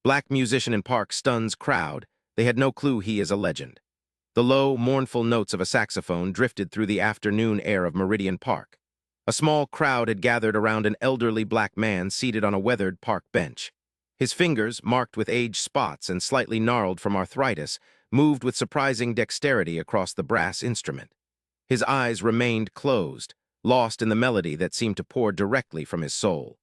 Black musician in park stuns crowd. They had no clue he is a legend. The low, mournful notes of a saxophone drifted through the afternoon air of Meridian Park. A small crowd had gathered around an elderly black man seated on a weathered park bench. His fingers, marked with age spots and slightly gnarled from arthritis, moved with surprising dexterity across the brass instrument. His eyes remained closed, lost in the melody that seemed to pour directly from his soul.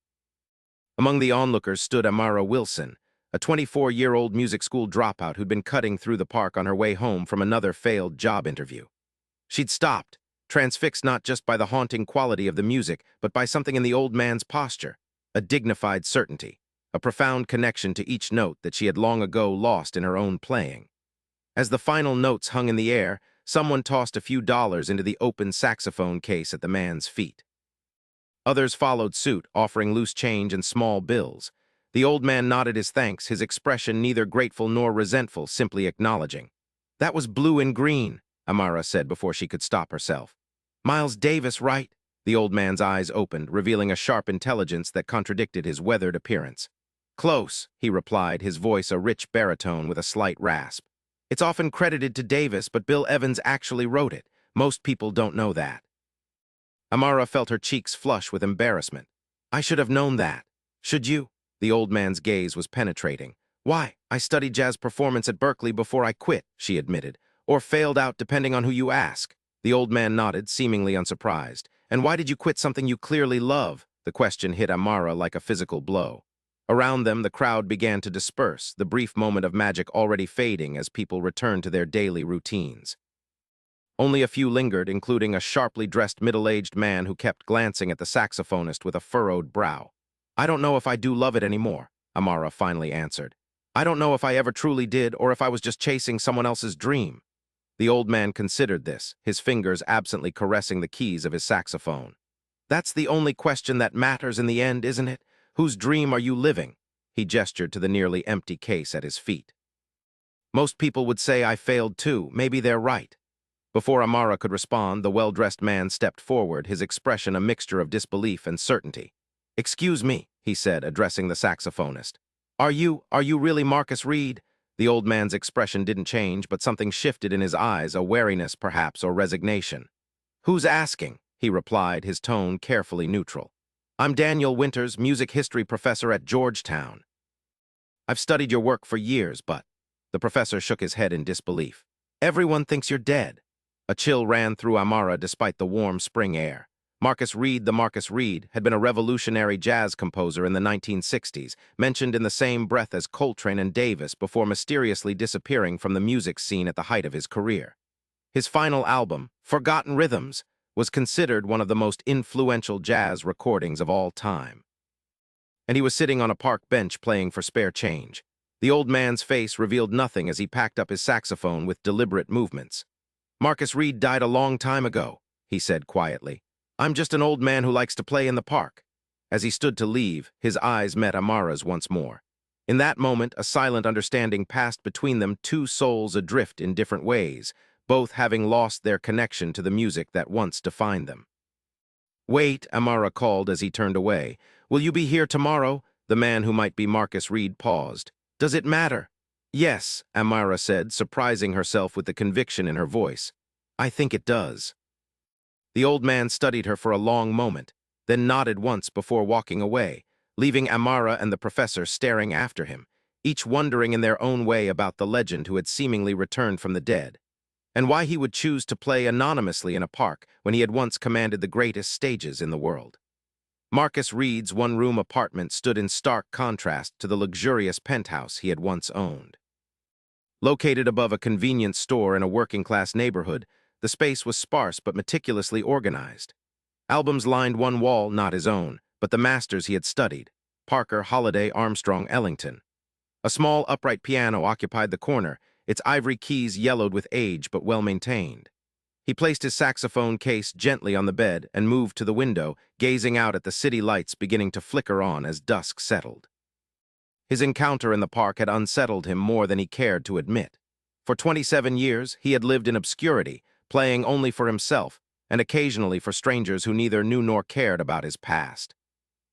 Among the onlookers stood Amara Wilson, a 24-year-old music school dropout who'd been cutting through the park on her way home from another failed job interview. She'd stopped, transfixed not just by the haunting quality of the music, but by something in the old man's posture, a dignified certainty, a profound connection to each note that she had long ago lost in her own playing. As the final notes hung in the air, someone tossed a few dollars into the open saxophone case at the man's feet. Others followed suit, offering loose change and small bills. The old man nodded his thanks, his expression neither grateful nor resentful, simply acknowledging. "That was Blue and Green," Amara said before she could stop herself. "Miles Davis, right?" The old man's eyes opened, revealing a sharp intelligence that contradicted his weathered appearance. "Close," he replied, his voice a rich baritone with a slight rasp. "It's often credited to Davis, but Bill Evans actually wrote it. Most people don't know that." Amara felt her cheeks flush with embarrassment. "I should have known that. Should you?" The old man's gaze was penetrating. "Why, I studied jazz performance at Berkeley before I quit," she admitted, "or failed out depending on who you ask." The old man nodded, seemingly unsurprised. "And why did you quit something you clearly love?" The question hit Amara like a physical blow. Around them, the crowd began to disperse, the brief moment of magic already fading as people returned to their daily routines. Only a few lingered, including a sharply dressed middle-aged man who kept glancing at the saxophonist with a furrowed brow. "I don't know if I do love it anymore," Amara finally answered. "I don't know if I ever truly did or if I was just chasing someone else's dream." The old man considered this, his fingers absently caressing the keys of his saxophone. "That's the only question that matters in the end, isn't it? Whose dream are you living?" He gestured to the nearly empty case at his feet. "Most people would say I failed too. Maybe they're right." Before Amara could respond, the well-dressed man stepped forward, his expression a mixture of disbelief and certainty. "Excuse me," he said, addressing the saxophonist. Are you really Marcus Reed?" The old man's expression didn't change, but something shifted in his eyes, a wariness perhaps, or resignation. "Who's asking?" he replied, his tone carefully neutral. "I'm Daniel Winters, music history professor at Georgetown." "I've studied your work for years, but—" The professor shook his head in disbelief. "Everyone thinks you're dead." A chill ran through Amara despite the warm spring air. Marcus Reed, the Marcus Reed, had been a revolutionary jazz composer in the 1960s, mentioned in the same breath as Coltrane and Davis before mysteriously disappearing from the music scene at the height of his career. His final album, Forgotten Rhythms, was considered one of the most influential jazz recordings of all time. And he was sitting on a park bench playing for spare change. The old man's face revealed nothing as he packed up his saxophone with deliberate movements. "Marcus Reed died a long time ago," he said quietly. "I'm just an old man who likes to play in the park." As he stood to leave, his eyes met Amara's once more. In that moment, a silent understanding passed between them, two souls adrift in different ways, both having lost their connection to the music that once defined them. "Wait," Amara called as he turned away. "Will you be here tomorrow?" The man who might be Marcus Reed paused. "Does it matter?" "Yes," Amara said, surprising herself with the conviction in her voice. "I think it does." The old man studied her for a long moment, then nodded once before walking away, leaving Amara and the professor staring after him, each wondering in their own way about the legend who had seemingly returned from the dead, and why he would choose to play anonymously in a park when he had once commanded the greatest stages in the world. Marcus Reed's one-room apartment stood in stark contrast to the luxurious penthouse he had once owned. Located above a convenience store in a working-class neighborhood, the space was sparse but meticulously organized. Albums lined one wall, not his own, but the masters he had studied: Parker, Holiday, Armstrong, Ellington. A small upright piano occupied the corner, its ivory keys yellowed with age but well-maintained. He placed his saxophone case gently on the bed and moved to the window, gazing out at the city lights beginning to flicker on as dusk settled. His encounter in the park had unsettled him more than he cared to admit. For 27 years, he had lived in obscurity, playing only for himself, and occasionally for strangers who neither knew nor cared about his past.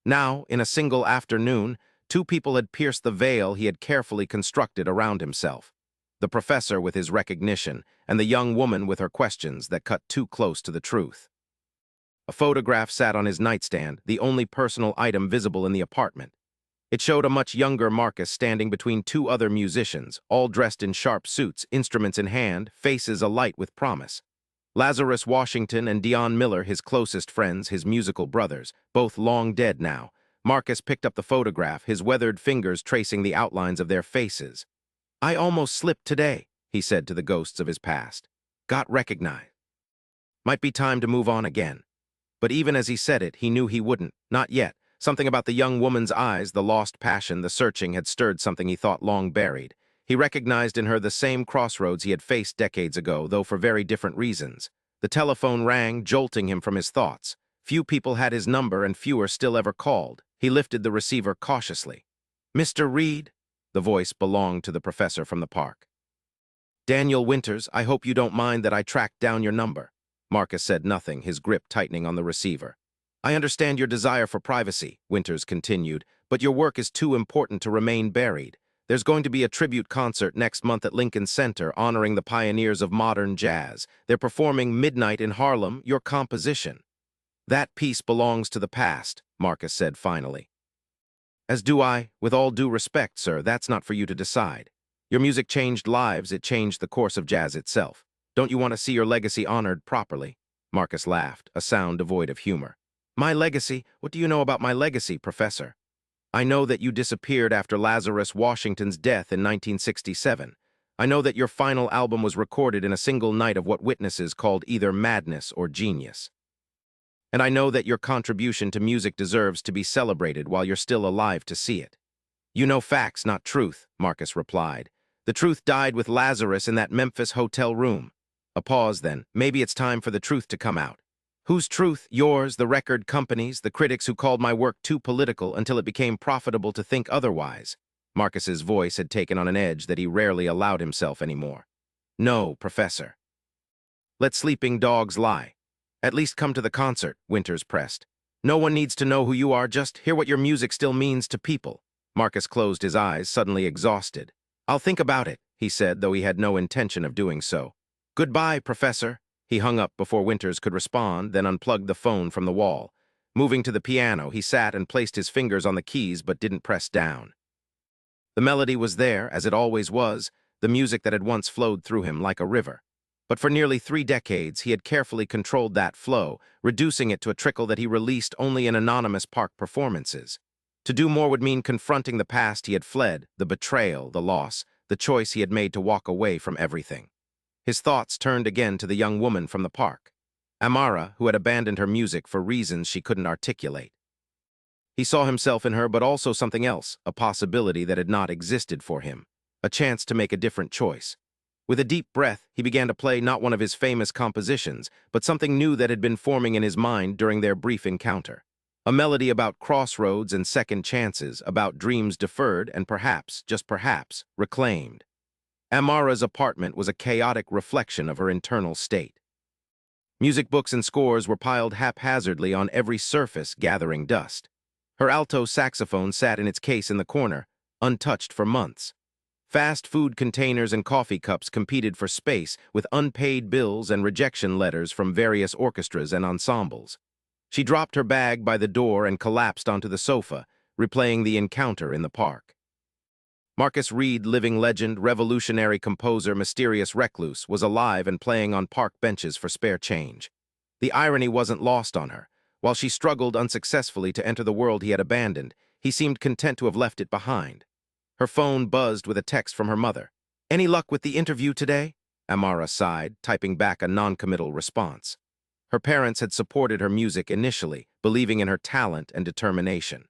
Now, in a single afternoon, Two people had pierced the veil he had carefully constructed around himself. The professor with his recognition, and the young woman with her questions that cut too close to the truth. A photograph sat on his nightstand, the only personal item visible in the apartment. It showed a much younger Marcus standing between two other musicians, all dressed in sharp suits, instruments in hand, faces alight with promise. Lazarus Washington and Dion Miller, his closest friends, his musical brothers, both long dead now. Marcus picked up the photograph, his weathered fingers tracing the outlines of their faces. "I almost slipped today," he said to the ghosts of his past. "Got recognized. Might be time to move on again." But even as he said it, he knew he wouldn't. Not yet. Something about the young woman's eyes, the lost passion, the searching, had stirred something he thought long buried. He recognized in her the same crossroads he had faced decades ago, though for very different reasons. The telephone rang, jolting him from his thoughts. Few people had his number, and fewer still ever called. He lifted the receiver cautiously. "Mr. Reed?" The voice belonged to the professor from the park. "Daniel Winters, I hope you don't mind that I tracked down your number." Marcus said nothing, his grip tightening on the receiver. "I understand your desire for privacy," Winters continued, "but your work is too important to remain buried. There's going to be a tribute concert next month at Lincoln Center honoring the pioneers of modern jazz. They're performing Midnight in Harlem, your composition." "That piece belongs to the past," Marcus said finally. "As do I. With all due respect, sir, that's not for you to decide. Your music changed lives, it changed the course of jazz itself. Don't you want to see your legacy honored properly?" Marcus laughed, a sound devoid of humor. "My legacy? What do you know about my legacy, Professor?" "I know that you disappeared after Lazarus Washington's death in 1967. I know that your final album was recorded in a single night of what witnesses called either madness or genius. And I know that your contribution to music deserves to be celebrated while you're still alive to see it." "You know facts, not truth," Marcus replied. "The truth died with Lazarus in that Memphis hotel room." A pause then. "Maybe it's time for the truth to come out." "Whose truth? Yours, the record companies, the critics who called my work too political until it became profitable to think otherwise." Marcus's voice had taken on an edge that he rarely allowed himself anymore. "No, Professor. Let sleeping dogs lie. At least come to the concert," Winters pressed. "No one needs to know who you are, just hear what your music still means to people." Marcus closed his eyes, suddenly exhausted. "I'll think about it," he said, though he had no intention of doing so. "Goodbye, Professor." He hung up before Winters could respond, then unplugged the phone from the wall. Moving to the piano, he sat and placed his fingers on the keys but didn't press down. The melody was there, as it always was, the music that had once flowed through him like a river. But for nearly 3 decades, he had carefully controlled that flow, reducing it to a trickle that he released only in anonymous park performances. To do more would mean confronting the past he had fled, the betrayal, the loss, the choice he had made to walk away from everything. His thoughts turned again to the young woman from the park, Amara, who had abandoned her music for reasons she couldn't articulate. He saw himself in her, but also something else, a possibility that had not existed for him, a chance to make a different choice. With a deep breath, he began to play not one of his famous compositions, but something new that had been forming in his mind during their brief encounter. A melody about crossroads and second chances, about dreams deferred and perhaps, just perhaps, reclaimed. Amara's apartment was a chaotic reflection of her internal state. Music books and scores were piled haphazardly on every surface, gathering dust. Her alto saxophone sat in its case in the corner, untouched for months. Fast food containers and coffee cups competed for space with unpaid bills and rejection letters from various orchestras and ensembles. She dropped her bag by the door and collapsed onto the sofa, replaying the encounter in the park. Marcus Reed, living legend, revolutionary composer, mysterious recluse, was alive and playing on park benches for spare change. The irony wasn't lost on her. While she struggled unsuccessfully to enter the world he had abandoned, he seemed content to have left it behind. Her phone buzzed with a text from her mother. "Any luck with the interview today?" Amara sighed, typing back a non-committal response. Her parents had supported her music initially, believing in her talent and determination.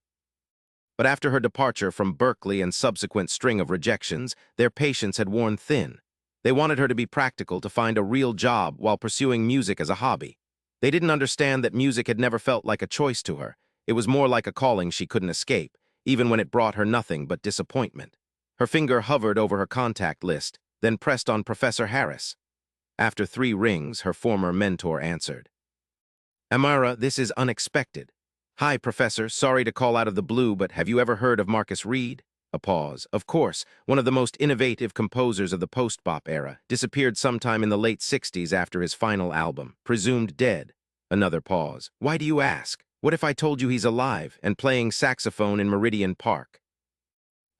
But after her departure from Berkeley and subsequent string of rejections, their patience had worn thin. They wanted her to be practical, to find a real job while pursuing music as a hobby. They didn't understand that music had never felt like a choice to her. It was more like a calling she couldn't escape, even when it brought her nothing but disappointment. Her finger hovered over her contact list, then pressed on Professor Harris. After 3 rings, her former mentor answered. "Amara, this is unexpected. Hi, Professor. Sorry to call out of the blue, but have you ever heard of Marcus Reed? A pause. Of course, one of the most innovative composers of the post-bop era, disappeared sometime in the late 60s after his final album, presumed dead. Another pause. Why do you ask? What if I told you he's alive and playing saxophone in Meridian Park?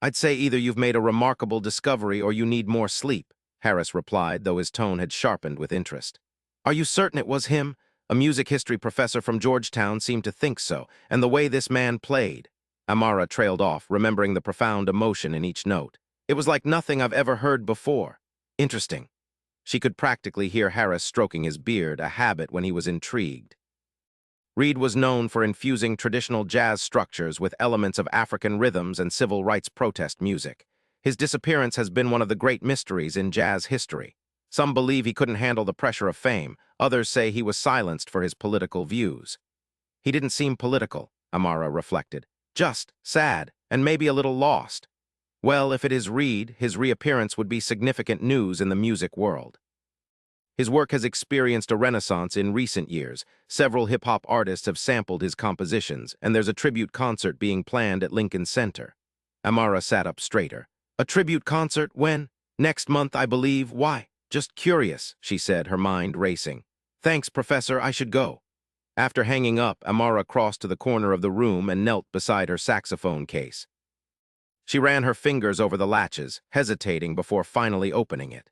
I'd say either you've made a remarkable discovery or you need more sleep, Harris replied, though his tone had sharpened with interest. Are you certain it was him? A music history professor from Georgetown seemed to think so, and the way this man played. Amara trailed off, remembering the profound emotion in each note. It was like nothing I've ever heard before. Interesting. She could practically hear Harris stroking his beard, a habit when he was intrigued. Reed was known for infusing traditional jazz structures with elements of African rhythms and civil rights protest music. His disappearance has been one of the great mysteries in jazz history. Some believe he couldn't handle the pressure of fame. Others say he was silenced for his political views. He didn't seem political, Amara reflected. Just sad, and maybe a little lost. Well, if it is Reed, his reappearance would be significant news in the music world. His work has experienced a renaissance in recent years. Several hip-hop artists have sampled his compositions, and there's a tribute concert being planned at Lincoln Center. Amara sat up straighter. A tribute concert? When? Next month, I believe. Why? Just curious, she said, her mind racing. Thanks, Professor, I should go. After hanging up, Amara crossed to the corner of the room and knelt beside her saxophone case. She ran her fingers over the latches, hesitating before finally opening it.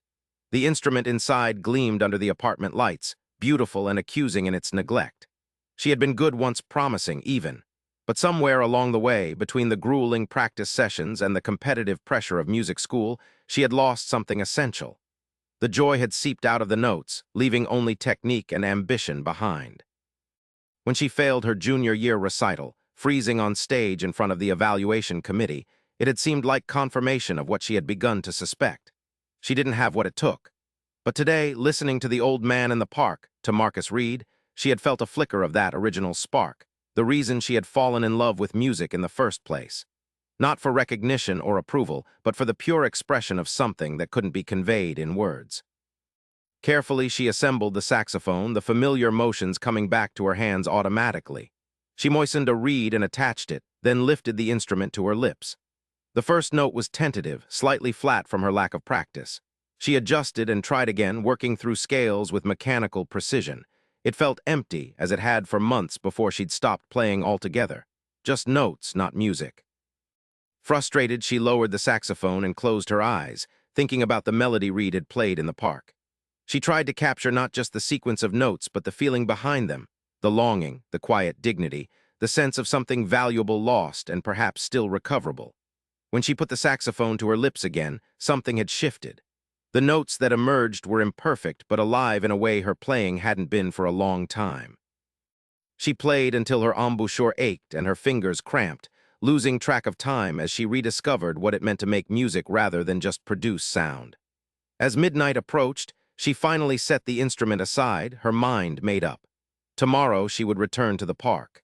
The instrument inside gleamed under the apartment lights, beautiful and accusing in its neglect. She had been good once promising, even. But somewhere along the way, between the grueling practice sessions and the competitive pressure of music school, she had lost something essential. The joy had seeped out of the notes, leaving only technique and ambition behind. When she failed her junior year recital, freezing on stage in front of the evaluation committee, it had seemed like confirmation of what she had begun to suspect. She didn't have what it took. But today, listening to The Old Man in the Park, to Marcus Reed, she had felt a flicker of that original spark, the reason she had fallen in love with music in the first place. Not for recognition or approval, but for the pure expression of something that couldn't be conveyed in words. Carefully, she assembled the saxophone, the familiar motions coming back to her hands automatically. She moistened a reed and attached it, then lifted the instrument to her lips. The first note was tentative, slightly flat from her lack of practice. She adjusted and tried again, working through scales with mechanical precision. It felt empty, as it had for months before she'd stopped playing altogether. Just notes, not music. Frustrated, she lowered the saxophone and closed her eyes, thinking about the melody Reed had played in the park. She tried to capture not just the sequence of notes, but the feeling behind them, the longing, the quiet dignity, the sense of something valuable lost and perhaps still recoverable. When she put the saxophone to her lips again, something had shifted. The notes that emerged were imperfect but alive in a way her playing hadn't been for a long time. She played until her embouchure ached and her fingers cramped, losing track of time as she rediscovered what it meant to make music rather than just produce sound. As midnight approached, she finally set the instrument aside, her mind made up. Tomorrow she would return to the park.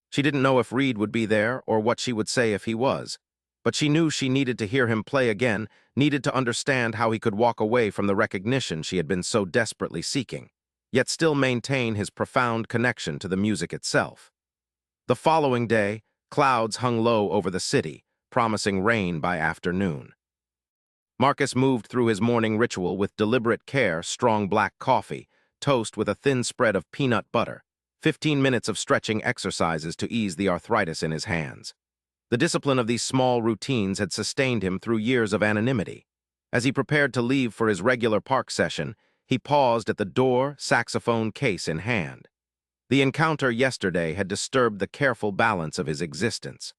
She didn't know if Reed would be there or what she would say if he was, but she knew she needed to hear him play again, needed to understand how he could walk away from the recognition she had been so desperately seeking, yet still maintain his profound connection to the music itself. The following day, clouds hung low over the city, promising rain by afternoon. Marcus moved through his morning ritual with deliberate care: strong black coffee, toast with a thin spread of peanut butter, 15 minutes of stretching exercises to ease the arthritis in his hands. The discipline of these small routines had sustained him through years of anonymity. As he prepared to leave for his regular park session, he paused at the door, saxophone case in hand. The encounter yesterday had disturbed the careful balance of his existence.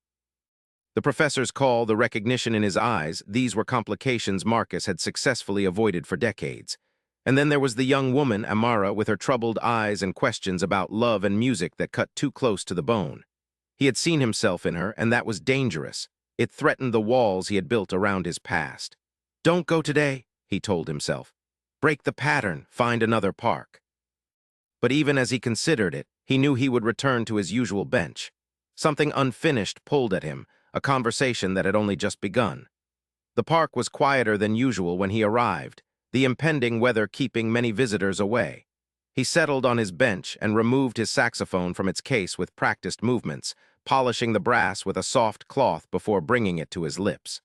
The professor's call, the recognition in his eyes, these were complications Marcus had successfully avoided for decades. And then there was the young woman, Amara, with her troubled eyes and questions about love and music that cut too close to the bone. He had seen himself in her, and that was dangerous. It threatened the walls he had built around his past. Don't go today, he told himself. Break the pattern, find another park. But even as he considered it, he knew he would return to his usual bench. Something unfinished pulled at him, a conversation that had only just begun. The park was quieter than usual when he arrived, the impending weather keeping many visitors away. He settled on his bench and removed his saxophone from its case with practiced movements, polishing the brass with a soft cloth before bringing it to his lips.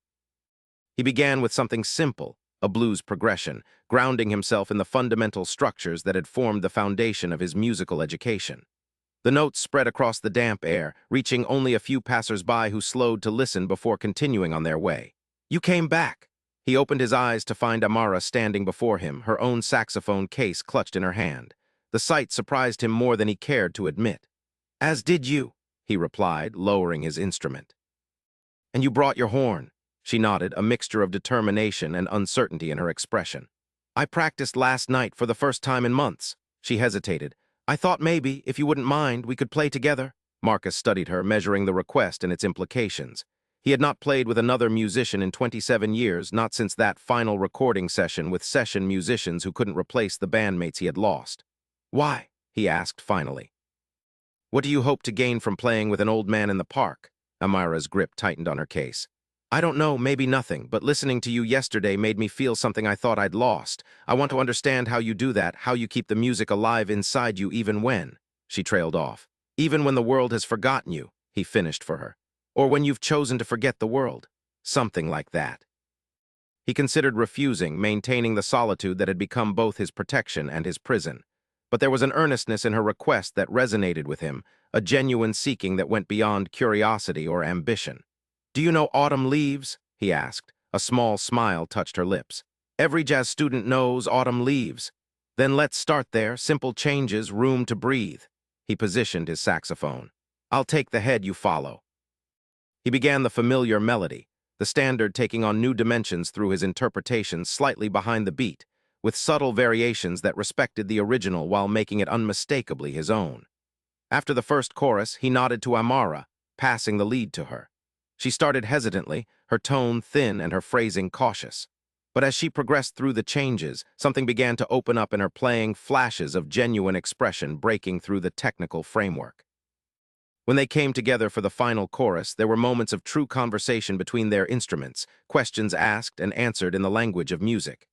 He began with something simple, a blues progression, grounding himself in the fundamental structures that had formed the foundation of his musical education. The notes spread across the damp air, reaching only a few passers-by who slowed to listen before continuing on their way. "You came back." He opened his eyes to find Amara standing before him, her own saxophone case clutched in her hand. The sight surprised him more than he cared to admit. "As did you," he replied, lowering his instrument. "And you brought your horn." She nodded, a mixture of determination and uncertainty in her expression. "I practiced last night for the first time in months." She hesitated. "I thought maybe, if you wouldn't mind, we could play together." Marcus studied her, measuring the request and its implications. He had not played with another musician in 27 years, not since that final recording session with session musicians who couldn't replace the bandmates he had lost. "Why?" he asked finally. "What do you hope to gain from playing with an old man in the park?" Amara's grip tightened on her case. "I don't know, maybe nothing, but listening to you yesterday made me feel something I thought I'd lost. I want to understand how you do that, how you keep the music alive inside you even when—" She trailed off. "Even when the world has forgotten you," he finished for her. "Or when you've chosen to forget the world. Something like that." He considered refusing, maintaining the solitude that had become both his protection and his prison. But there was an earnestness in her request that resonated with him, a genuine seeking that went beyond curiosity or ambition. "Do you know Autumn Leaves?" he asked. A small smile touched her lips. "Every jazz student knows Autumn Leaves. Then let's start there, simple changes, room to breathe." He positioned his saxophone. "I'll take the head, you follow." He began the familiar melody, the standard taking on new dimensions through his interpretations slightly behind the beat, with subtle variations that respected the original while making it unmistakably his own. After the first chorus, he nodded to Amara, passing the lead to her. She started hesitantly, her tone thin and her phrasing cautious. But as she progressed through the changes, something began to open up in her playing, flashes of genuine expression breaking through the technical framework. When they came together for the final chorus, there were moments of true conversation between their instruments, questions asked and answered in the language of music.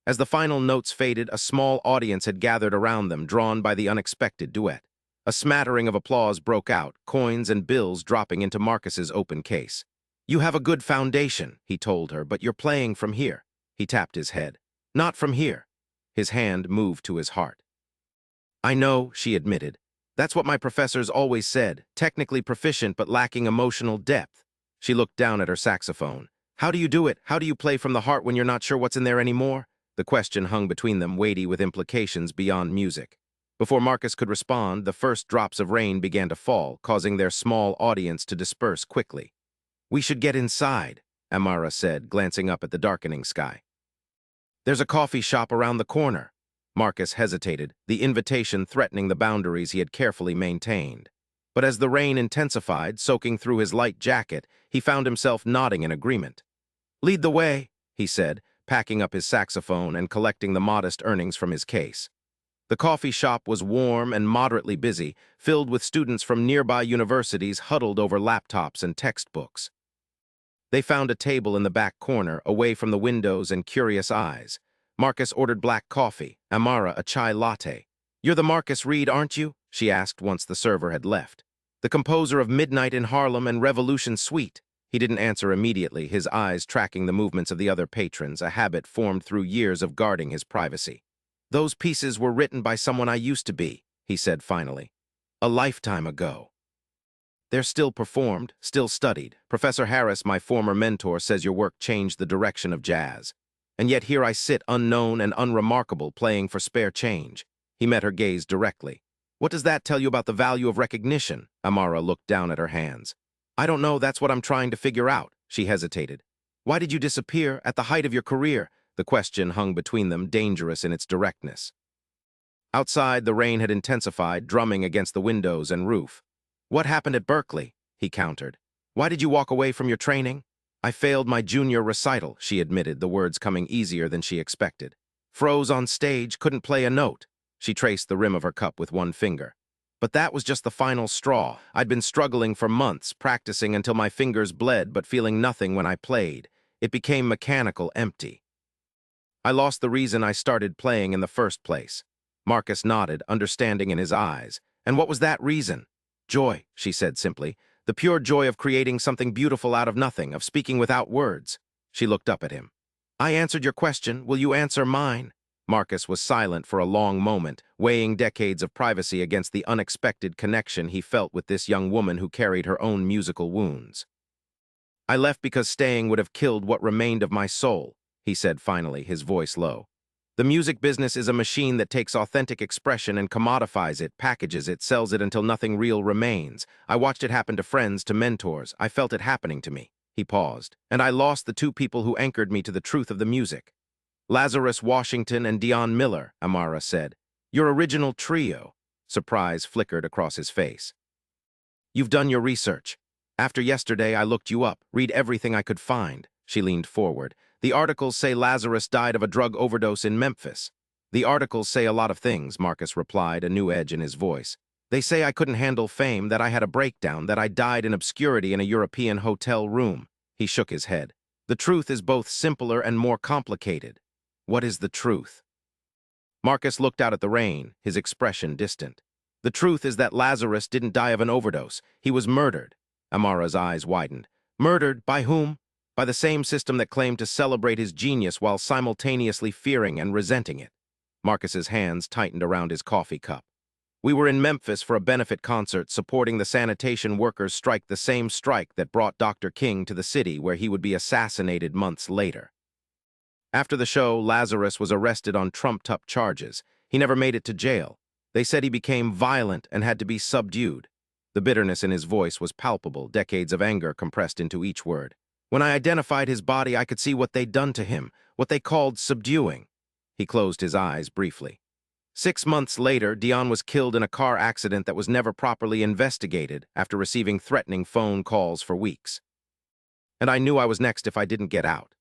As the final notes faded, a small audience had gathered around them, drawn by the unexpected duet. A smattering of applause broke out, coins and bills dropping into Marcus's open case. "You have a good foundation," he told her, "but you're playing from here." He tapped his head. "Not from here." His hand moved to his heart. "I know," she admitted. "That's what my professors always said, technically proficient but lacking emotional depth." She looked down at her saxophone. "How do you do it? How do you play from the heart when you're not sure what's in there anymore?" The question hung between them, weighty with implications beyond music. Before Marcus could respond, the first drops of rain began to fall, causing their small audience to disperse quickly. "We should get inside," Amara said, glancing up at the darkening sky. "There's a coffee shop around the corner." Marcus hesitated, the invitation threatening the boundaries he had carefully maintained. But as the rain intensified, soaking through his light jacket, he found himself nodding in agreement. "Lead the way," he said, packing up his saxophone and collecting the modest earnings from his case. The coffee shop was warm and moderately busy, filled with students from nearby universities huddled over laptops and textbooks. They found a table in the back corner, away from the windows and curious eyes. Marcus ordered black coffee, Amara a chai latte. "You're the Marcus Reed, aren't you?" she asked once the server had left. "The composer of Midnight in Harlem and Revolution Suite." He didn't answer immediately, his eyes tracking the movements of the other patrons, a habit formed through years of guarding his privacy. "Those pieces were written by someone I used to be," he said finally. "A lifetime ago. They're still performed, still studied. Professor Harris, my former mentor, says your work changed the direction of jazz. And yet here I sit, unknown and unremarkable, playing for spare change." He met her gaze directly. "What does that tell you about the value of recognition?" Amara looked down at her hands. "I don't know, that's what I'm trying to figure out." She hesitated. "Why did you disappear at the height of your career?" The question hung between them, dangerous in its directness. Outside, the rain had intensified, drumming against the windows and roof. "What happened at Berkeley?" he countered. "Why did you walk away from your training?" "I failed my junior recital," she admitted, the words coming easier than she expected. "Froze on stage, couldn't play a note." She traced the rim of her cup with one finger. "But that was just the final straw. I'd been struggling for months, practicing until my fingers bled, but feeling nothing when I played. It became mechanical, empty. I lost the reason I started playing in the first place." Marcus nodded, understanding in his eyes. And what was that reason? Joy, she said simply. The pure joy of creating something beautiful out of nothing, of speaking without words. She looked up at him. I answered your question. Will you answer mine? Marcus was silent for a long moment, weighing decades of privacy against the unexpected connection he felt with this young woman who carried her own musical wounds. I left because staying would have killed what remained of my soul, he said finally, his voice low. The music business is a machine that takes authentic expression and commodifies it, packages it, sells it until nothing real remains. I watched it happen to friends, to mentors. I felt it happening to me. He paused. And I lost the two people who anchored me to the truth of the music. Lazarus Washington and Dion Miller, Amara said. Your original trio. Surprise flickered across his face. You've done your research. After yesterday, I looked you up, read everything I could find. She leaned forward. The articles say Lazarus died of a drug overdose in Memphis. The articles say a lot of things, Marcus replied, a new edge in his voice. They say I couldn't handle fame, that I had a breakdown, that I died in obscurity in a European hotel room. He shook his head. The truth is both simpler and more complicated. What is the truth? Marcus looked out at the rain, his expression distant. The truth is that Lazarus didn't die of an overdose. He was murdered. Amara's eyes widened. Murdered? By whom? By the same system that claimed to celebrate his genius while simultaneously fearing and resenting it. Marcus's hands tightened around his coffee cup. We were in Memphis for a benefit concert supporting the sanitation workers' strike, the same strike that brought Dr. King to the city where he would be assassinated months later. After the show, Lazarus was arrested on trumped-up charges. He never made it to jail. They said he became violent and had to be subdued. The bitterness in his voice was palpable, decades of anger compressed into each word. When I identified his body, I could see what they'd done to him, what they called subduing. He closed his eyes briefly. 6 months later, Dion was killed in a car accident that was never properly investigated after receiving threatening phone calls for weeks. And I knew I was next if I didn't get out.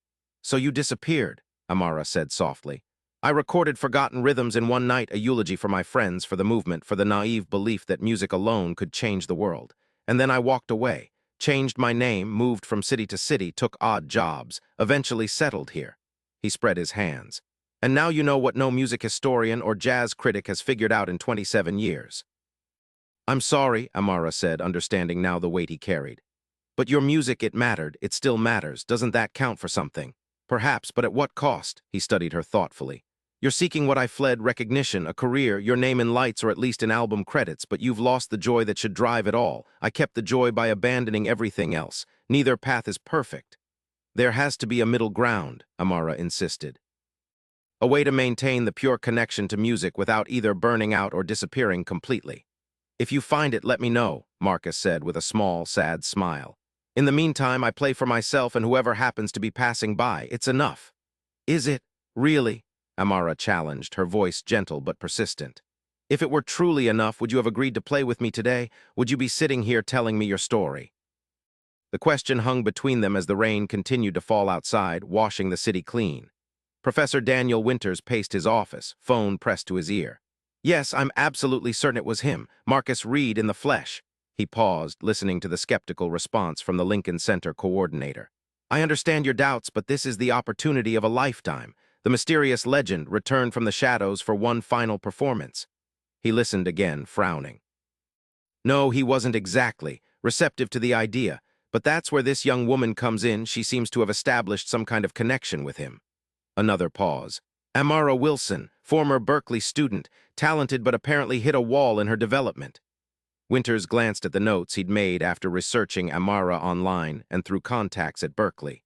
So you disappeared, Amara said softly. I recorded Forgotten Rhythms in one night, a eulogy for my friends, for the movement, for the naive belief that music alone could change the world. And then I walked away. Changed my name, moved from city to city, took odd jobs, eventually settled here. He spread his hands. And now you know what no music historian or jazz critic has figured out in 27 years. I'm sorry, Amara said, understanding now the weight he carried. But your music, it mattered, it still matters. Doesn't that count for something? Perhaps, but at what cost? He studied her thoughtfully. You're seeking what I fled, recognition, a career, your name in lights or at least in album credits, but you've lost the joy that should drive it all. I kept the joy by abandoning everything else. Neither path is perfect. There has to be a middle ground, Amara insisted. A way to maintain the pure connection to music without either burning out or disappearing completely. If you find it, let me know, Marcus said with a small, sad smile. In the meantime, I play for myself and whoever happens to be passing by. It's enough. Is it? Really? Amara challenged, her voice gentle but persistent. If it were truly enough, would you have agreed to play with me today? Would you be sitting here telling me your story? The question hung between them as the rain continued to fall outside, washing the city clean. Professor Daniel Winters paced his office, phone pressed to his ear. Yes, I'm absolutely certain it was him, Marcus Reed in the flesh. He paused, listening to the skeptical response from the Lincoln Center coordinator. I understand your doubts, but this is the opportunity of a lifetime. The mysterious legend returned from the shadows for one final performance. He listened again, frowning. No, he wasn't exactly receptive to the idea, but that's where this young woman comes in. She seems to have established some kind of connection with him. Another pause. Amara Wilson, former Berkeley student, talented but apparently hit a wall in her development. Winters glanced at the notes he'd made after researching Amara online and through contacts at Berkeley.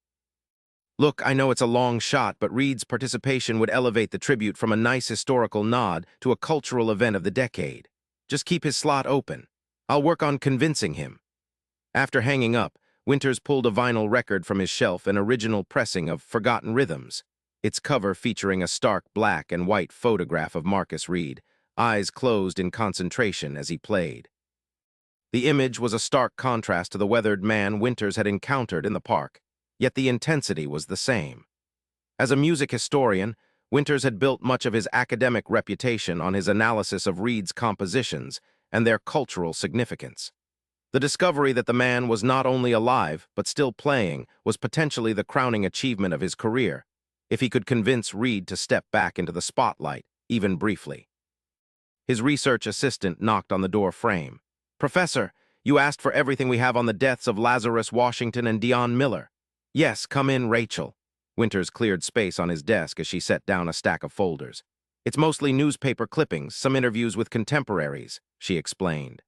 Look, I know it's a long shot, but Reed's participation would elevate the tribute from a nice historical nod to a cultural event of the decade. Just keep his slot open. I'll work on convincing him. After hanging up, Winters pulled a vinyl record from his shelf, an original pressing of Forgotten Rhythms, its cover featuring a stark black and white photograph of Marcus Reed, eyes closed in concentration as he played. The image was a stark contrast to the weathered man Winters had encountered in the park, yet the intensity was the same. As a music historian, Winters had built much of his academic reputation on his analysis of Reed's compositions and their cultural significance. The discovery that the man was not only alive, but still playing, was potentially the crowning achievement of his career, if he could convince Reed to step back into the spotlight, even briefly. His research assistant knocked on the door frame. "Professor, you asked for everything we have on the deaths of Lazarus Washington and Dion Miller." "Yes, come in, Rachel." Winters cleared space on his desk as she set down a stack of folders. "It's mostly newspaper clippings, some interviews with contemporaries," she explained.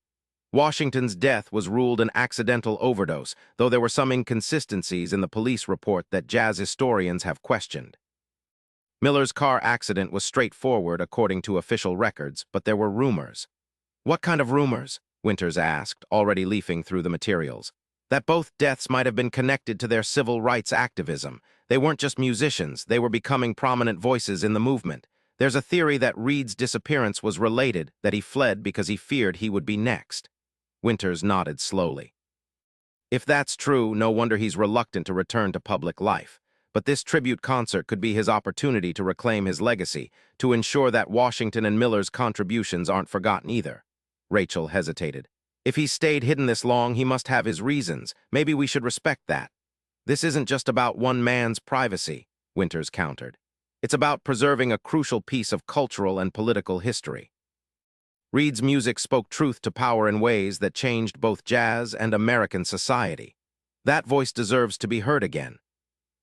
Washington's death was ruled an accidental overdose, though there were some inconsistencies in the police report that jazz historians have questioned. Miller's car accident was straightforward according to official records, but there were rumors. "What kind of rumors?" Winters asked, already leafing through the materials. "That both deaths might have been connected to their civil rights activism. They weren't just musicians, they were becoming prominent voices in the movement. There's a theory that Reed's disappearance was related, that he fled because he feared he would be next." Winters nodded slowly. "If that's true, no wonder he's reluctant to return to public life. But this tribute concert could be his opportunity to reclaim his legacy, to ensure that Washington and Miller's contributions aren't forgotten either." Rachel hesitated. "If he's stayed hidden this long, he must have his reasons. Maybe we should respect that." "This isn't just about one man's privacy," Winters countered. "It's about preserving a crucial piece of cultural and political history." Reed's music spoke truth to power in ways that changed both jazz and American society. That voice deserves to be heard again.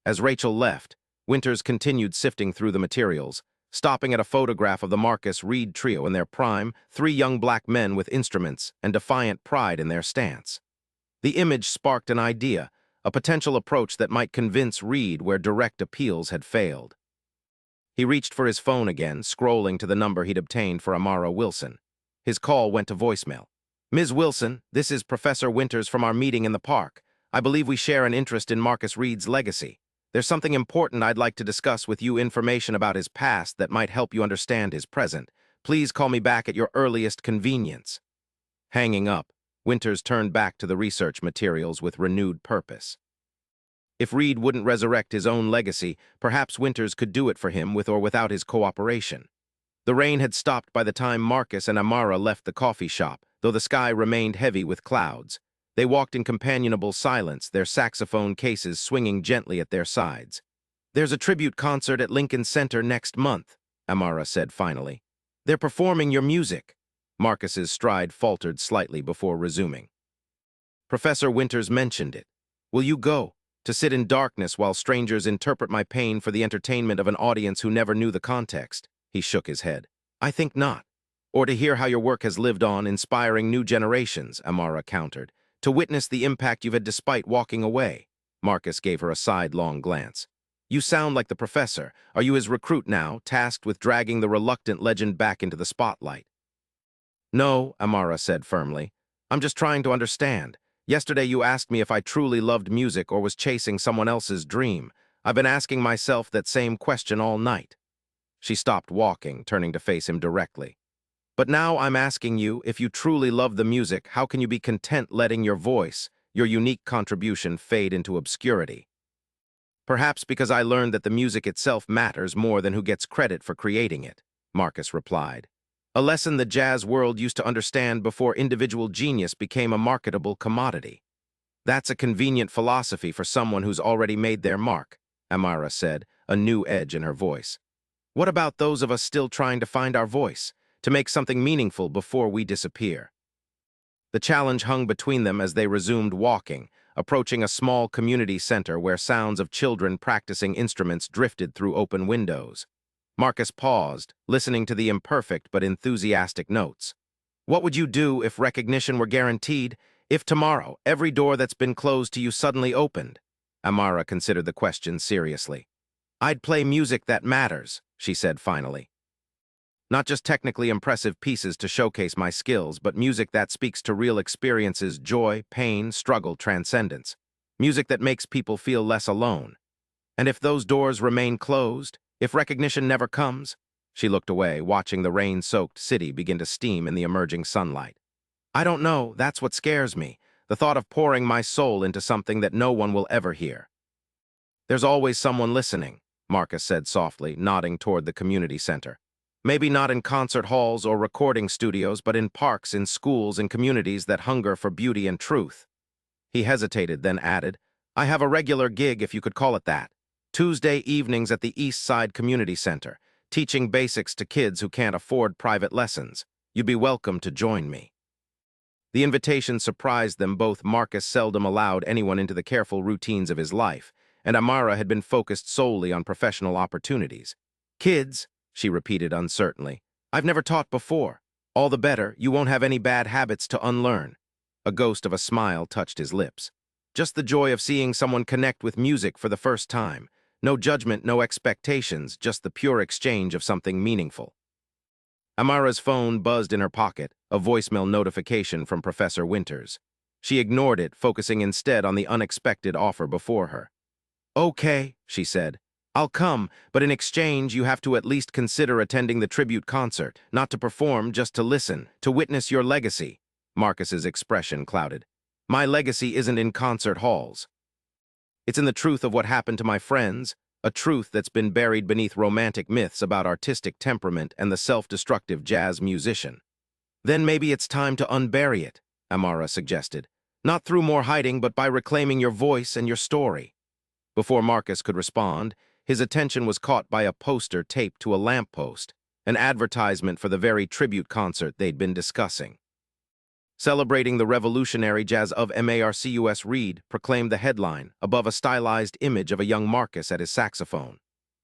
As Rachel left, Winters continued sifting through the materials, stopping at a photograph of the Marcus Reed Trio in their prime, three young black men with instruments and defiant pride in their stance. The image sparked an idea, a potential approach that might convince Reed where direct appeals had failed. He reached for his phone again, scrolling to the number he'd obtained for Amara Wilson. His call went to voicemail. "Ms. Wilson, this is Professor Winters from our meeting in the park. I believe we share an interest in Marcus Reed's legacy. There's something important I'd like to discuss with you, information about his past that might help you understand his present. Please call me back at your earliest convenience." Hanging up, Winters turned back to the research materials with renewed purpose. If Reed wouldn't resurrect his own legacy, perhaps Winters could do it for him with or without his cooperation. The rain had stopped by the time Marcus and Amara left the coffee shop, though the sky remained heavy with clouds. They walked in companionable silence, their saxophone cases swinging gently at their sides. "There's a tribute concert at Lincoln Center next month," Amara said finally. "They're performing your music." Marcus's stride faltered slightly before resuming. "Professor Winters mentioned it. Will you go? To sit in darkness while strangers interpret my pain for the entertainment of an audience who never knew the context?" He shook his head. "I think not. Or to hear how your work has lived on, inspiring new generations," Amara countered. "To witness the impact you've had despite walking away." Marcus gave her a sidelong glance. "You sound like the professor. Are you his recruit now, tasked with dragging the reluctant legend back into the spotlight?" "No," Amara said firmly. "I'm just trying to understand. Yesterday you asked me if I truly loved music or was chasing someone else's dream. I've been asking myself that same question all night." She stopped walking, turning to face him directly. "But now I'm asking you, if you truly love the music, how can you be content letting your voice, your unique contribution, fade into obscurity?" "Perhaps because I learned that the music itself matters more than who gets credit for creating it," Marcus replied. "A lesson the jazz world used to understand before individual genius became a marketable commodity." "That's a convenient philosophy for someone who's already made their mark," Amara said, a new edge in her voice. "What about those of us still trying to find our voice, to make something meaningful before we disappear?" The challenge hung between them as they resumed walking, approaching a small community center where sounds of children practicing instruments drifted through open windows. Marcus paused, listening to the imperfect but enthusiastic notes. "What would you do if recognition were guaranteed? If tomorrow, every door that's been closed to you suddenly opened?" Amara considered the question seriously. "I'd play music that matters," she said finally. "Not just technically impressive pieces to showcase my skills, but music that speaks to real experiences, joy, pain, struggle, transcendence. Music that makes people feel less alone. And if those doors remain closed, if recognition never comes?" She looked away, watching the rain-soaked city begin to steam in the emerging sunlight. "I don't know, that's what scares me, the thought of pouring my soul into something that no one will ever hear." "There's always someone listening," Marcus said softly, nodding toward the community center. "Maybe not in concert halls or recording studios, but in parks, in schools, in communities that hunger for beauty and truth." He hesitated, then added, "I have a regular gig, if you could call it that. Tuesday evenings at the East Side Community Center, teaching basics to kids who can't afford private lessons. You'd be welcome to join me. The invitation surprised them both. Marcus seldom allowed anyone into the careful routines of his life, and Amara had been focused solely on professional opportunities. Kids, she repeated uncertainly. I've never taught before. All the better, you won't have any bad habits to unlearn. A ghost of a smile touched his lips. Just the joy of seeing someone connect with music for the first time. No judgment, no expectations, just the pure exchange of something meaningful. Amara's phone buzzed in her pocket, a voicemail notification from Professor Winters. She ignored it, focusing instead on the unexpected offer before her. Okay, she said. I'll come, but in exchange you have to at least consider attending the tribute concert, not to perform, just to listen, to witness your legacy. Marcus's expression clouded. My legacy isn't in concert halls. It's in the truth of what happened to my friends, a truth that's been buried beneath romantic myths about artistic temperament and the self-destructive jazz musician. Then maybe it's time to unbury it, Amara suggested. Not through more hiding, but by reclaiming your voice and your story. Before Marcus could respond, his attention was caught by a poster taped to a lamppost, an advertisement for the very tribute concert they'd been discussing. Celebrating the revolutionary jazz of Marcus Reed, proclaimed the headline, above a stylized image of a young Marcus at his saxophone.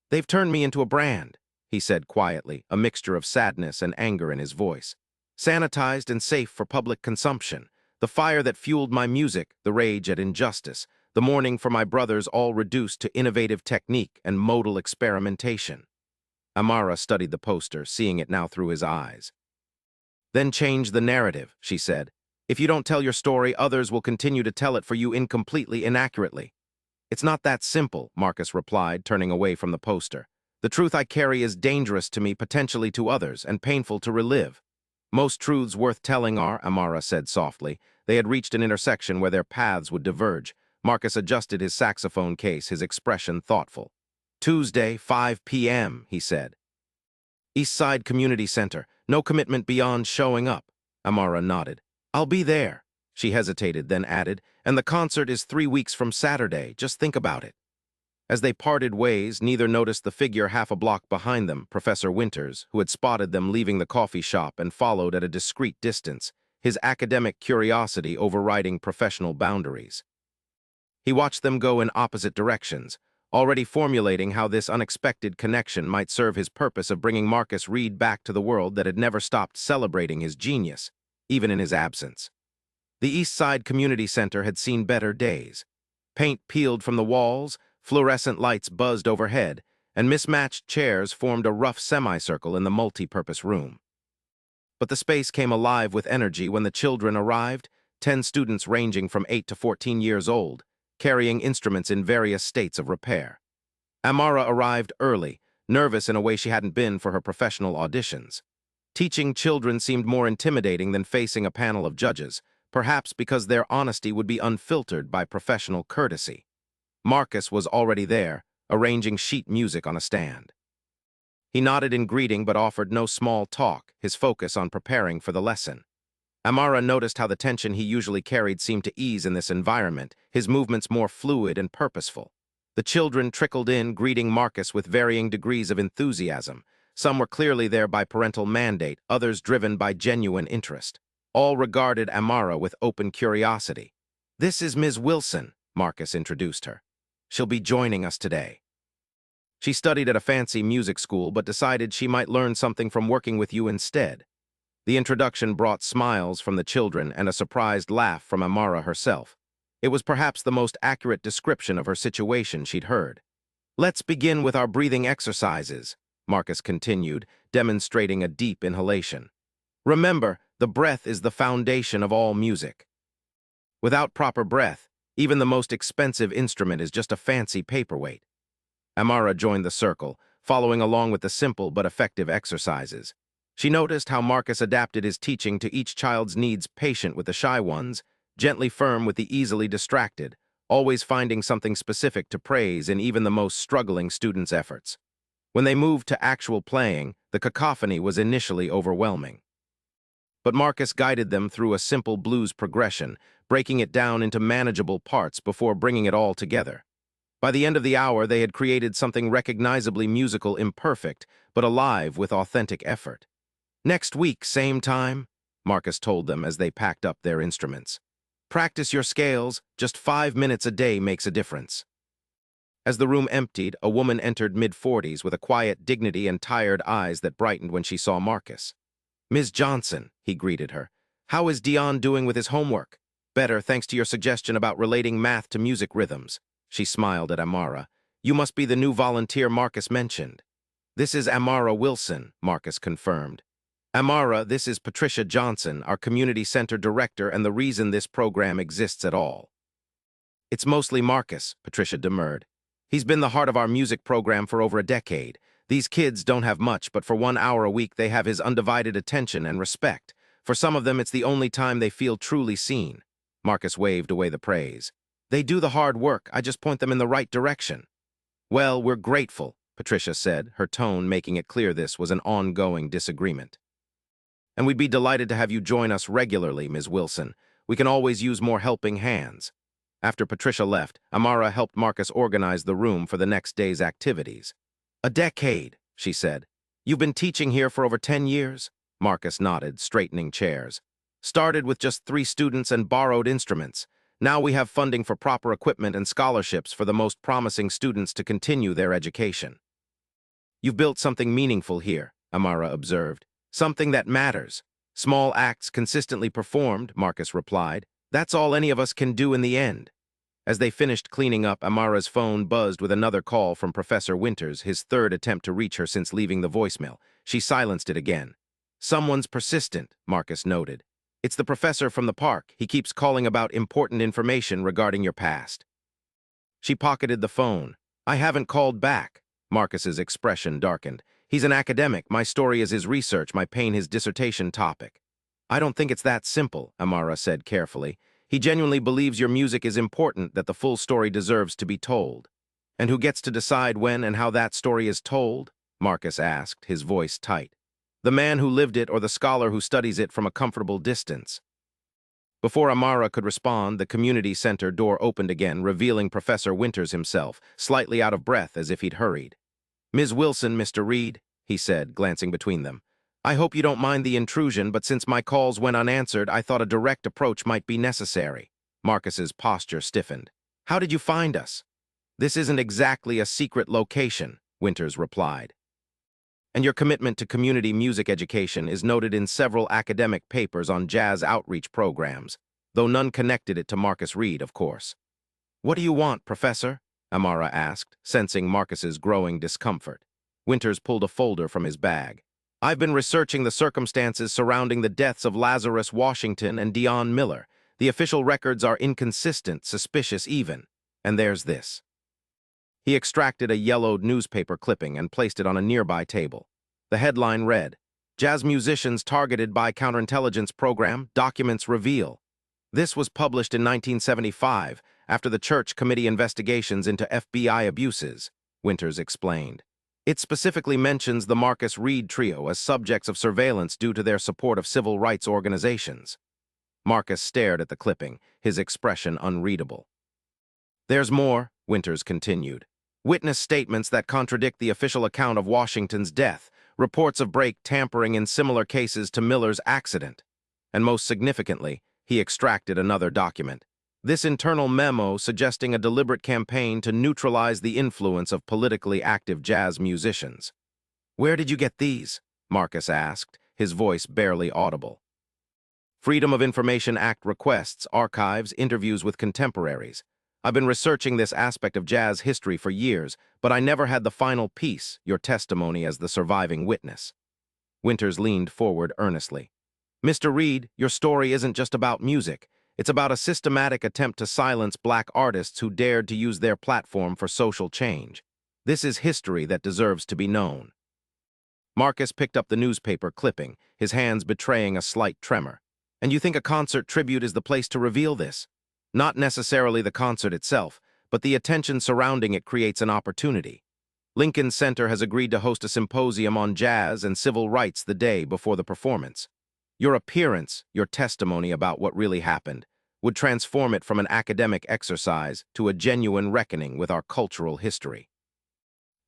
They've turned me into a brand, he said quietly, a mixture of sadness and anger in his voice. Sanitized and safe for public consumption. The fire that fueled my music, the rage at injustice, the mourning for my brothers, all reduced to innovative technique and modal experimentation. Amara studied the poster, seeing it now through his eyes. Then change the narrative, she said. If you don't tell your story, others will continue to tell it for you incompletely, inaccurately. It's not that simple, Marcus replied, turning away from the poster. The truth I carry is dangerous to me, potentially to others, and painful to relive. Most truths worth telling are, Amara said softly. They had reached an intersection where their paths would diverge. Marcus adjusted his saxophone case, his expression thoughtful. Tuesday, 5 p.m., he said. Eastside Community Center. No commitment beyond showing up. Amara nodded. I'll be there. She hesitated, then added, and the concert is 3 weeks from Saturday. Just think about it. As they parted ways, neither noticed the figure half a block behind them, Professor Winters, who had spotted them leaving the coffee shop and followed at a discreet distance, his academic curiosity overriding professional boundaries. He watched them go in opposite directions, already formulating how this unexpected connection might serve his purpose of bringing Marcus Reed back to the world that had never stopped celebrating his genius, even in his absence. The East Side Community Center had seen better days. Paint peeled from the walls, fluorescent lights buzzed overhead, and mismatched chairs formed a rough semicircle in the multi-purpose room. But the space came alive with energy when the children arrived, 10 students ranging from 8 to 14 years old, carrying instruments in various states of repair. Amara arrived early, nervous in a way she hadn't been for her professional auditions. Teaching children seemed more intimidating than facing a panel of judges, perhaps because their honesty would be unfiltered by professional courtesy. Marcus was already there, arranging sheet music on a stand. He nodded in greeting but offered no small talk, his focus on preparing for the lesson. Amara noticed how the tension he usually carried seemed to ease in this environment, his movements more fluid and purposeful. The children trickled in, greeting Marcus with varying degrees of enthusiasm. Some were clearly there by parental mandate, others driven by genuine interest. All regarded Amara with open curiosity. This is Ms. Wilson, Marcus introduced her. She'll be joining us today. She studied at a fancy music school but decided she might learn something from working with you instead. The introduction brought smiles from the children and a surprised laugh from Amara herself. It was perhaps the most accurate description of her situation she'd heard. Let's begin with our breathing exercises, Marcus continued, demonstrating a deep inhalation. Remember, the breath is the foundation of all music. Without proper breath, even the most expensive instrument is just a fancy paperweight. Amara joined the circle, following along with the simple but effective exercises. She noticed how Marcus adapted his teaching to each child's needs, patient with the shy ones, gently firm with the easily distracted, always finding something specific to praise in even the most struggling students' efforts. When they moved to actual playing, the cacophony was initially overwhelming. But Marcus guided them through a simple blues progression, breaking it down into manageable parts before bringing it all together. By the end of the hour, they had created something recognizably musical, imperfect, but alive with authentic effort. Next week, same time, Marcus told them as they packed up their instruments. Practice your scales, just 5 minutes a day makes a difference. As the room emptied, a woman entered mid-40s with a quiet dignity and tired eyes that brightened when she saw Marcus. Ms. Johnson, he greeted her. How is Dion doing with his homework? Better, thanks to your suggestion about relating math to music rhythms. She smiled at Amara. You must be the new volunteer Marcus mentioned. This is Amara Wilson, Marcus confirmed. Amara, this is Patricia Johnson, our community center director and the reason this program exists at all. It's mostly Marcus, Patricia demurred. He's been the heart of our music program for over a decade. These kids don't have much, but for 1 hour a week they have his undivided attention and respect. For some of them, it's the only time they feel truly seen. Marcus waved away the praise. They do the hard work, I just point them in the right direction. Well, we're grateful, Patricia said, her tone making it clear this was an ongoing disagreement. And we'd be delighted to have you join us regularly, Ms. Wilson. We can always use more helping hands. After Patricia left, Amara helped Marcus organize the room for the next day's activities. A decade, she said. You've been teaching here for over 10 years? Marcus nodded, straightening chairs. Started with just 3 students and borrowed instruments. Now we have funding for proper equipment and scholarships for the most promising students to continue their education. You've built something meaningful here, Amara observed. Something that matters. Small acts consistently performed, Marcus replied. That's all any of us can do in the end. As they finished cleaning up, Amara's phone buzzed with another call from Professor Winters, his third attempt to reach her since leaving the voicemail. She silenced it again. Someone's persistent, Marcus noted. It's the professor from the park. He keeps calling about important information regarding your past. She pocketed the phone. I haven't called back. Marcus's expression darkened. He's an academic. My story is his research, my pain his dissertation topic. I don't think it's that simple, Amara said carefully. He genuinely believes your music is important, that the full story deserves to be told. And who gets to decide when and how that story is told? Marcus asked, his voice tight. The man who lived it or the scholar who studies it from a comfortable distance? Before Amara could respond, the community center door opened again, revealing Professor Winters himself, slightly out of breath as if he'd hurried. Ms. Wilson, Mr. Reed, he said, glancing between them. I hope you don't mind the intrusion, but since my calls went unanswered, I thought a direct approach might be necessary. Marcus's posture stiffened. How did you find us? This isn't exactly a secret location, Winters replied. And your commitment to community music education is noted in several academic papers on jazz outreach programs, though none connected it to Marcus Reed, of course. What do you want, Professor? Amara asked, sensing Marcus's growing discomfort. Winters pulled a folder from his bag. I've been researching the circumstances surrounding the deaths of Lazarus Washington and Dion Miller. The official records are inconsistent, suspicious even. And there's this. He extracted a yellowed newspaper clipping and placed it on a nearby table. The headline read, Jazz musicians targeted by counterintelligence program, documents reveal. This was published in 1975 after the Church Committee investigations into FBI abuses, Winters explained. It specifically mentions the Marcus Reed trio as subjects of surveillance due to their support of civil rights organizations. Marcus stared at the clipping, his expression unreadable. There's more, Winters continued. Witness statements that contradict the official account of Washington's death, reports of Brake tampering in similar cases to Miller's accident. And most significantly, he extracted another document. This internal memo suggesting a deliberate campaign to neutralize the influence of politically active jazz musicians. Where did you get these? Marcus asked, his voice barely audible. Freedom of Information Act requests, archives, interviews with contemporaries. I've been researching this aspect of jazz history for years, but I never had the final piece, your testimony as the surviving witness. Winters leaned forward earnestly. Mr. Reed, your story isn't just about music. It's about a systematic attempt to silence black artists who dared to use their platform for social change. This is history that deserves to be known. Marcus picked up the newspaper clipping, his hands betraying a slight tremor. And you think a concert tribute is the place to reveal this? Not necessarily the concert itself, but the attention surrounding it creates an opportunity. Lincoln Center has agreed to host a symposium on jazz and civil rights the day before the performance. Your appearance, your testimony about what really happened, would transform it from an academic exercise to a genuine reckoning with our cultural history.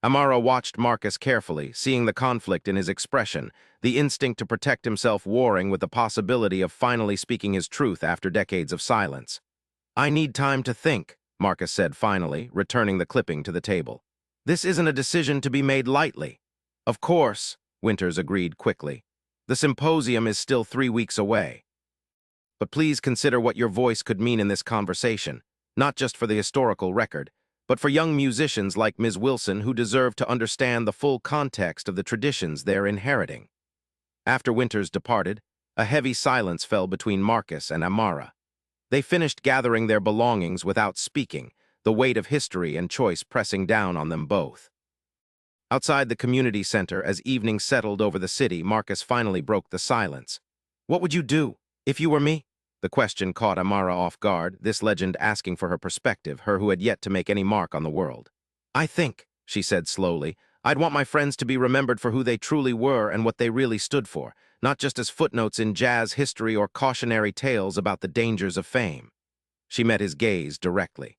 Amara watched Marcus carefully, seeing the conflict in his expression, the instinct to protect himself warring with the possibility of finally speaking his truth after decades of silence. "I need time to think," Marcus said finally, returning the clipping to the table. "This isn't a decision to be made lightly." "Of course," Winters agreed quickly. "The symposium is still 3 weeks away. But please consider what your voice could mean in this conversation, not just for the historical record, but for young musicians like Ms. Wilson who deserve to understand the full context of the traditions they're inheriting." After Winters departed, a heavy silence fell between Marcus and Amara. They finished gathering their belongings without speaking, the weight of history and choice pressing down on them both. Outside the community center, as evening settled over the city, Marcus finally broke the silence. "What would you do if you were me?" The question caught Amara off guard, this legend asking for her perspective, her who had yet to make any mark on the world. "I think," she said slowly, "I'd want my friends to be remembered for who they truly were and what they really stood for, not just as footnotes in jazz history or cautionary tales about the dangers of fame." She met his gaze directly.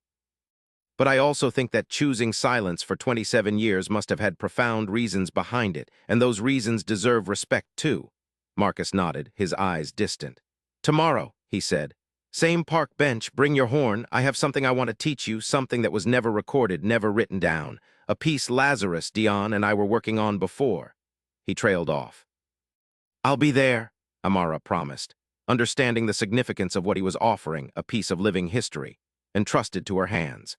"But I also think that choosing silence for 27 years must have had profound reasons behind it, and those reasons deserve respect too." Marcus nodded, his eyes distant. "Tomorrow," he said. "Same park bench, bring your horn. I have something I want to teach you, something that was never recorded, never written down. A piece Lazarus, Dion, and I were working on before." He trailed off. "I'll be there," Amara promised, understanding the significance of what he was offering, a piece of living history, entrusted to her hands.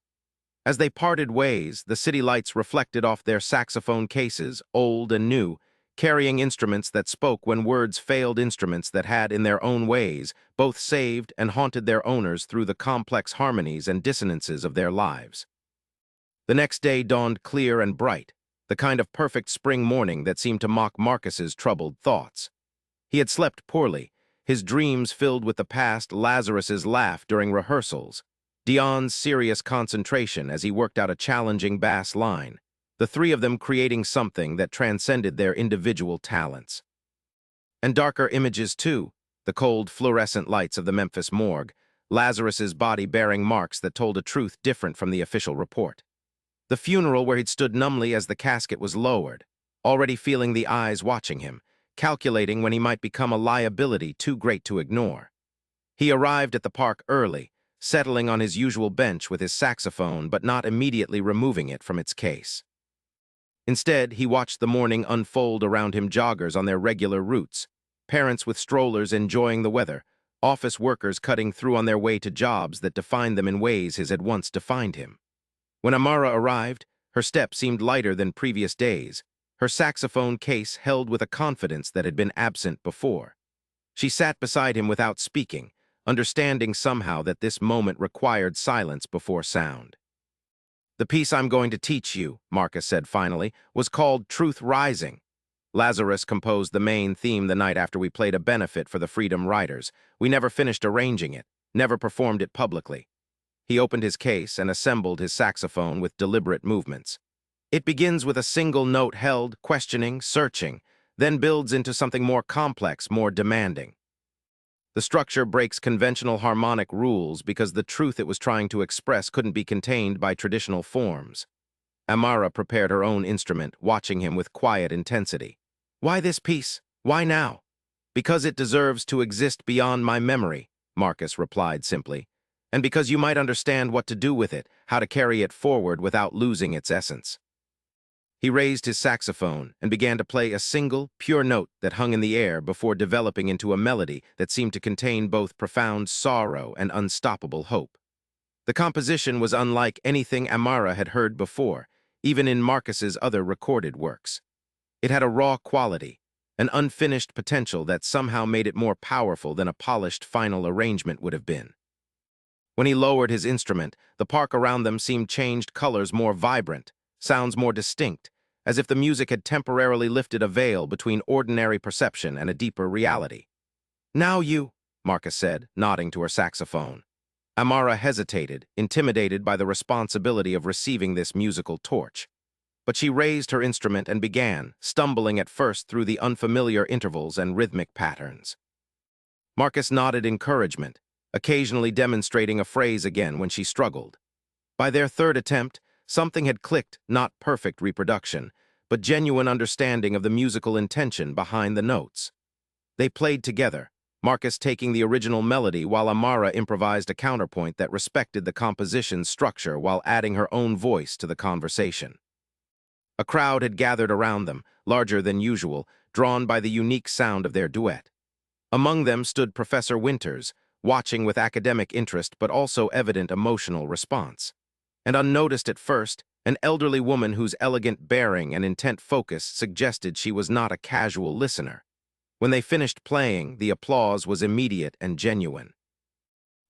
As they parted ways, the city lights reflected off their saxophone cases, old and new, carrying instruments that spoke when words failed, instruments that had, in their own ways, both saved and haunted their owners through the complex harmonies and dissonances of their lives. The next day dawned clear and bright, the kind of perfect spring morning that seemed to mock Marcus's troubled thoughts. He had slept poorly, his dreams filled with the past, Lazarus's laugh during rehearsals, Dion's serious concentration as he worked out a challenging bass line, the three of them creating something that transcended their individual talents. And darker images too, the cold fluorescent lights of the Memphis morgue, Lazarus's body bearing marks that told a truth different from the official report. The funeral where he'd stood numbly as the casket was lowered, already feeling the eyes watching him, calculating when he might become a liability too great to ignore. He arrived at the park early, settling on his usual bench with his saxophone but not immediately removing it from its case. Instead, he watched the morning unfold around him, joggers on their regular routes, parents with strollers enjoying the weather, office workers cutting through on their way to jobs that defined them in ways his had once defined him. When Amara arrived, her step seemed lighter than previous days, her saxophone case held with a confidence that had been absent before. She sat beside him without speaking, understanding somehow that this moment required silence before sound. "The piece I'm going to teach you," Marcus said finally, "was called Truth Rising. Lazarus composed the main theme the night after we played a benefit for the Freedom Riders. We never finished arranging it, never performed it publicly." He opened his case and assembled his saxophone with deliberate movements. "It begins with a single note held, questioning, searching, then builds into something more complex, more demanding. The structure breaks conventional harmonic rules because the truth it was trying to express couldn't be contained by traditional forms." Amara prepared her own instrument, watching him with quiet intensity. "Why this piece? Why now?" "Because it deserves to exist beyond my memory," Marcus replied simply, "and because you might understand what to do with it, how to carry it forward without losing its essence." He raised his saxophone and began to play a single, pure note that hung in the air before developing into a melody that seemed to contain both profound sorrow and unstoppable hope. The composition was unlike anything Amara had heard before, even in Marcus's other recorded works. It had a raw quality, an unfinished potential that somehow made it more powerful than a polished final arrangement would have been. When he lowered his instrument, the park around them seemed changed colors, more vibrant, sounds more distinct, as if the music had temporarily lifted a veil between ordinary perception and a deeper reality. "Now you," Marcus said, nodding to her saxophone. Amara hesitated, intimidated by the responsibility of receiving this musical torch. But she raised her instrument and began, stumbling at first through the unfamiliar intervals and rhythmic patterns. Marcus nodded encouragement, occasionally demonstrating a phrase again when she struggled. By their third attempt, Something had clicked, not perfect reproduction, but genuine understanding of the musical intention behind the notes. They played together, Marcus taking the original melody while Amara improvised a counterpoint that respected the composition's structure while adding her own voice to the conversation. A crowd had gathered around them, larger than usual, drawn by the unique sound of their duet. Among them stood Professor Winters, watching with academic interest but also evident emotional response. And unnoticed at first, an elderly woman whose elegant bearing and intent focus suggested she was not a casual listener. When they finished playing, the applause was immediate and genuine.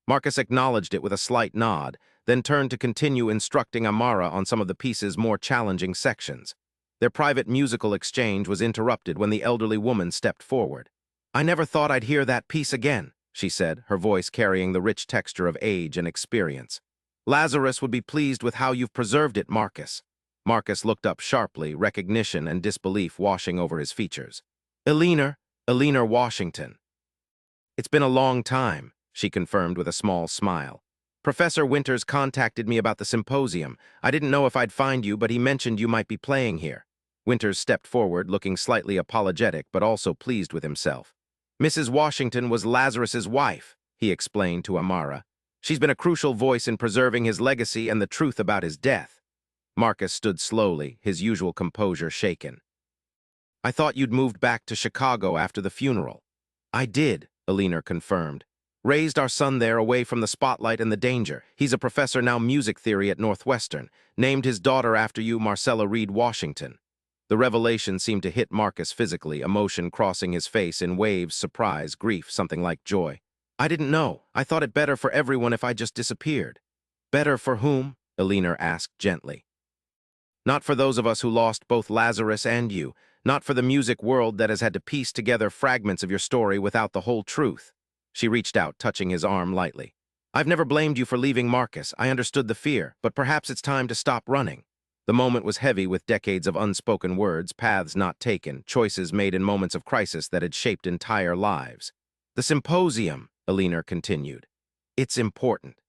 Marcus acknowledged it with a slight nod, then turned to continue instructing Amara on some of the piece's more challenging sections. Their private musical exchange was interrupted when the elderly woman stepped forward. "I never thought I'd hear that piece again," she said, her voice carrying the rich texture of age and experience. "Lazarus would be pleased with how you've preserved it, Marcus." Marcus looked up sharply, recognition and disbelief washing over his features. Eleanor Washington." "It's been a long time," she confirmed with a small smile. "Professor Winters contacted me about the symposium. I didn't know if I'd find you, but he mentioned you might be playing here." Winters stepped forward, looking slightly apologetic but also pleased with himself. "Mrs. Washington was Lazarus's wife," he explained to Amara. "She's been a crucial voice in preserving his legacy and the truth about his death." Marcus stood slowly, his usual composure shaken. "I thought you'd moved back to Chicago after the funeral." "I did," Eleanor confirmed. "Raised our son there away from the spotlight and the danger. He's a professor now music theory at Northwestern. Named his daughter after you, Marcella Reed Washington." The revelation seemed to hit Marcus physically, emotion crossing his face in waves, surprise, grief, something like joy. "I didn't know. I thought it better for everyone if I just disappeared." "Better for whom?" Eleanor asked gently. "Not for those of us who lost both Lazarus and you. Not for the music world that has had to piece together fragments of your story without the whole truth." She reached out, touching his arm lightly. "I've never blamed you for leaving Marcus. I understood the fear, but perhaps it's time to stop running." The moment was heavy with decades of unspoken words, paths not taken, choices made in moments of crisis that had shaped entire lives. "The symposium," Eleanor continued. "It's important.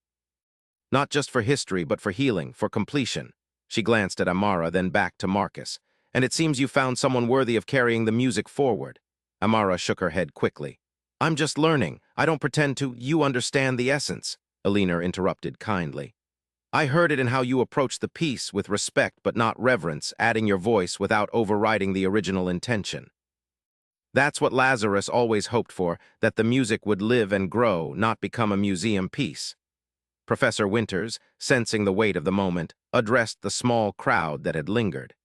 Not just for history, but for healing, for completion." She glanced at Amara, then back to Marcus. "And it seems you found someone worthy of carrying the music forward." Amara shook her head quickly. "I'm just learning. I don't pretend to. You understand the essence," Eleanor interrupted kindly. "I heard it in how you approached the piece, with respect but not reverence, adding your voice without overriding the original intention. That's what Lazarus always hoped for, that the music would live and grow, not become a museum piece." Professor Winters, sensing the weight of the moment, addressed the small crowd that had lingered.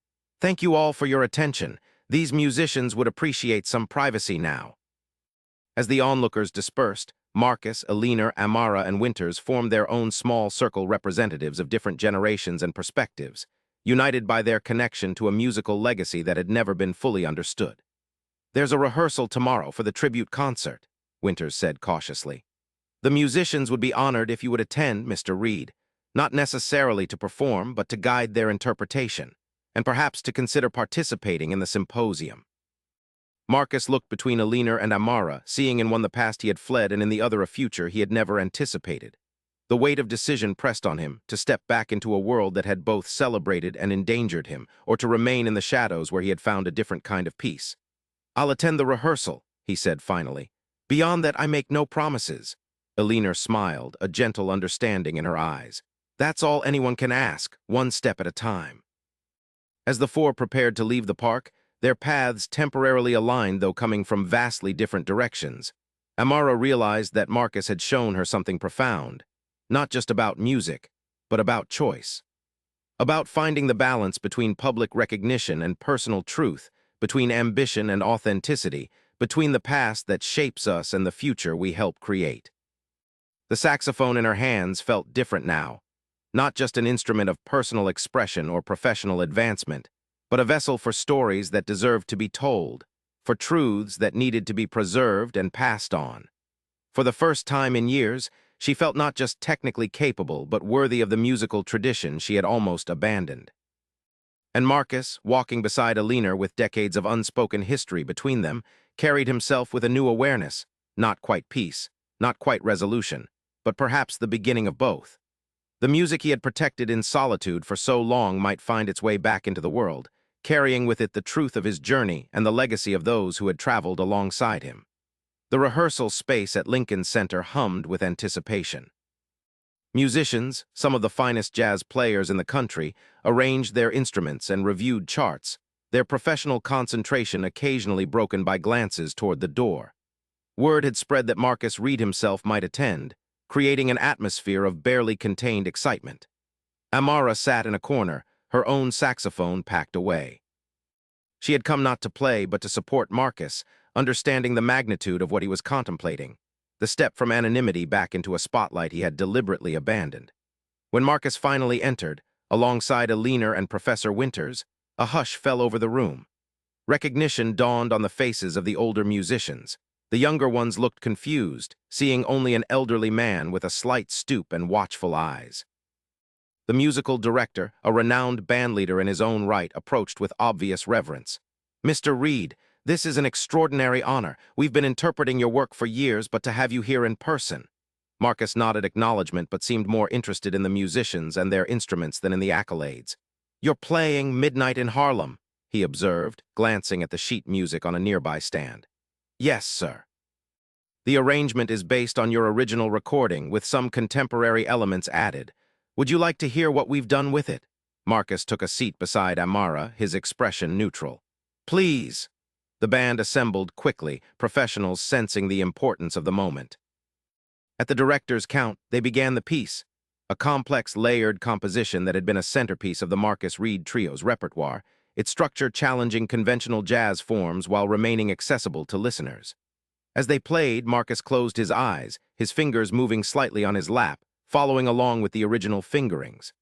"Thank you all for your attention. These musicians would appreciate some privacy now." As the onlookers dispersed, Marcus, Eleanor, Amara, and Winters formed their own small circle representatives of different generations and perspectives, united by their connection to a musical legacy that had never been fully understood. "There's a rehearsal tomorrow for the tribute concert," Winters said cautiously. "The musicians would be honored if you would attend, Mr. Reed, not necessarily to perform, but to guide their interpretation, and perhaps to consider participating in the symposium." Marcus looked between Eleanor and Amara, seeing in one the past he had fled and in the other a future he had never anticipated. The weight of decision pressed on him, to step back into a world that had both celebrated and endangered him, or to remain in the shadows where he had found a different kind of peace. "I'll attend the rehearsal," he said finally. "Beyond that, I make no promises." Eleanor smiled, a gentle understanding in her eyes. "That's all anyone can ask, one step at a time." As the four prepared to leave the park, their paths temporarily aligned, though coming from vastly different directions. Amara realized that Marcus had shown her something profound, not just about music, but about choice. About finding the balance between public recognition and personal truth, between ambition and authenticity, between the past that shapes us and the future we help create. The saxophone in her hands felt different now, not just an instrument of personal expression or professional advancement, but a vessel for stories that deserved to be told, for truths that needed to be preserved and passed on. For the first time in years, she felt not just technically capable, but worthy of the musical tradition she had almost abandoned. And Marcus, walking beside Eleanor with decades of unspoken history between them, carried himself with a new awareness, not quite peace, not quite resolution, but perhaps the beginning of both. The music he had protected in solitude for so long might find its way back into the world, carrying with it the truth of his journey and the legacy of those who had traveled alongside him. The rehearsal space at Lincoln Center hummed with anticipation. Musicians, some of the finest jazz players in the country, arranged their instruments and reviewed charts, their professional concentration occasionally broken by glances toward the door. Word had spread that Marcus Reed himself might attend, creating an atmosphere of barely contained excitement. Amara sat in a corner, her own saxophone packed away. She had come not to play but to support Marcus, understanding the magnitude of what he was contemplating, the step from anonymity back into a spotlight he had deliberately abandoned. When Marcus finally entered, alongside Alina and Professor Winters, a hush fell over the room. Recognition dawned on the faces of the older musicians. The younger ones looked confused, seeing only an elderly man with a slight stoop and watchful eyes. The musical director, a renowned bandleader in his own right, approached with obvious reverence. "Mr. Reed, this is an extraordinary honor. We've been interpreting your work for years, but to have you here in person." Marcus nodded acknowledgement but seemed more interested in the musicians and their instruments than in the accolades. "You're playing Midnight in Harlem," he observed, glancing at the sheet music on a nearby stand. "Yes, sir. The arrangement is based on your original recording, with some contemporary elements added. Would you like to hear what we've done with it?" Marcus took a seat beside Amara, his expression neutral. "Please." The band assembled quickly, professionals sensing the importance of the moment. At the director's count, they began the piece, a complex, layered composition that had been a centerpiece of the Marcus Reed Trio's repertoire, its structure challenging conventional jazz forms while remaining accessible to listeners. As they played, Marcus closed his eyes, his fingers moving slightly on his lap, following along with the original fingerings.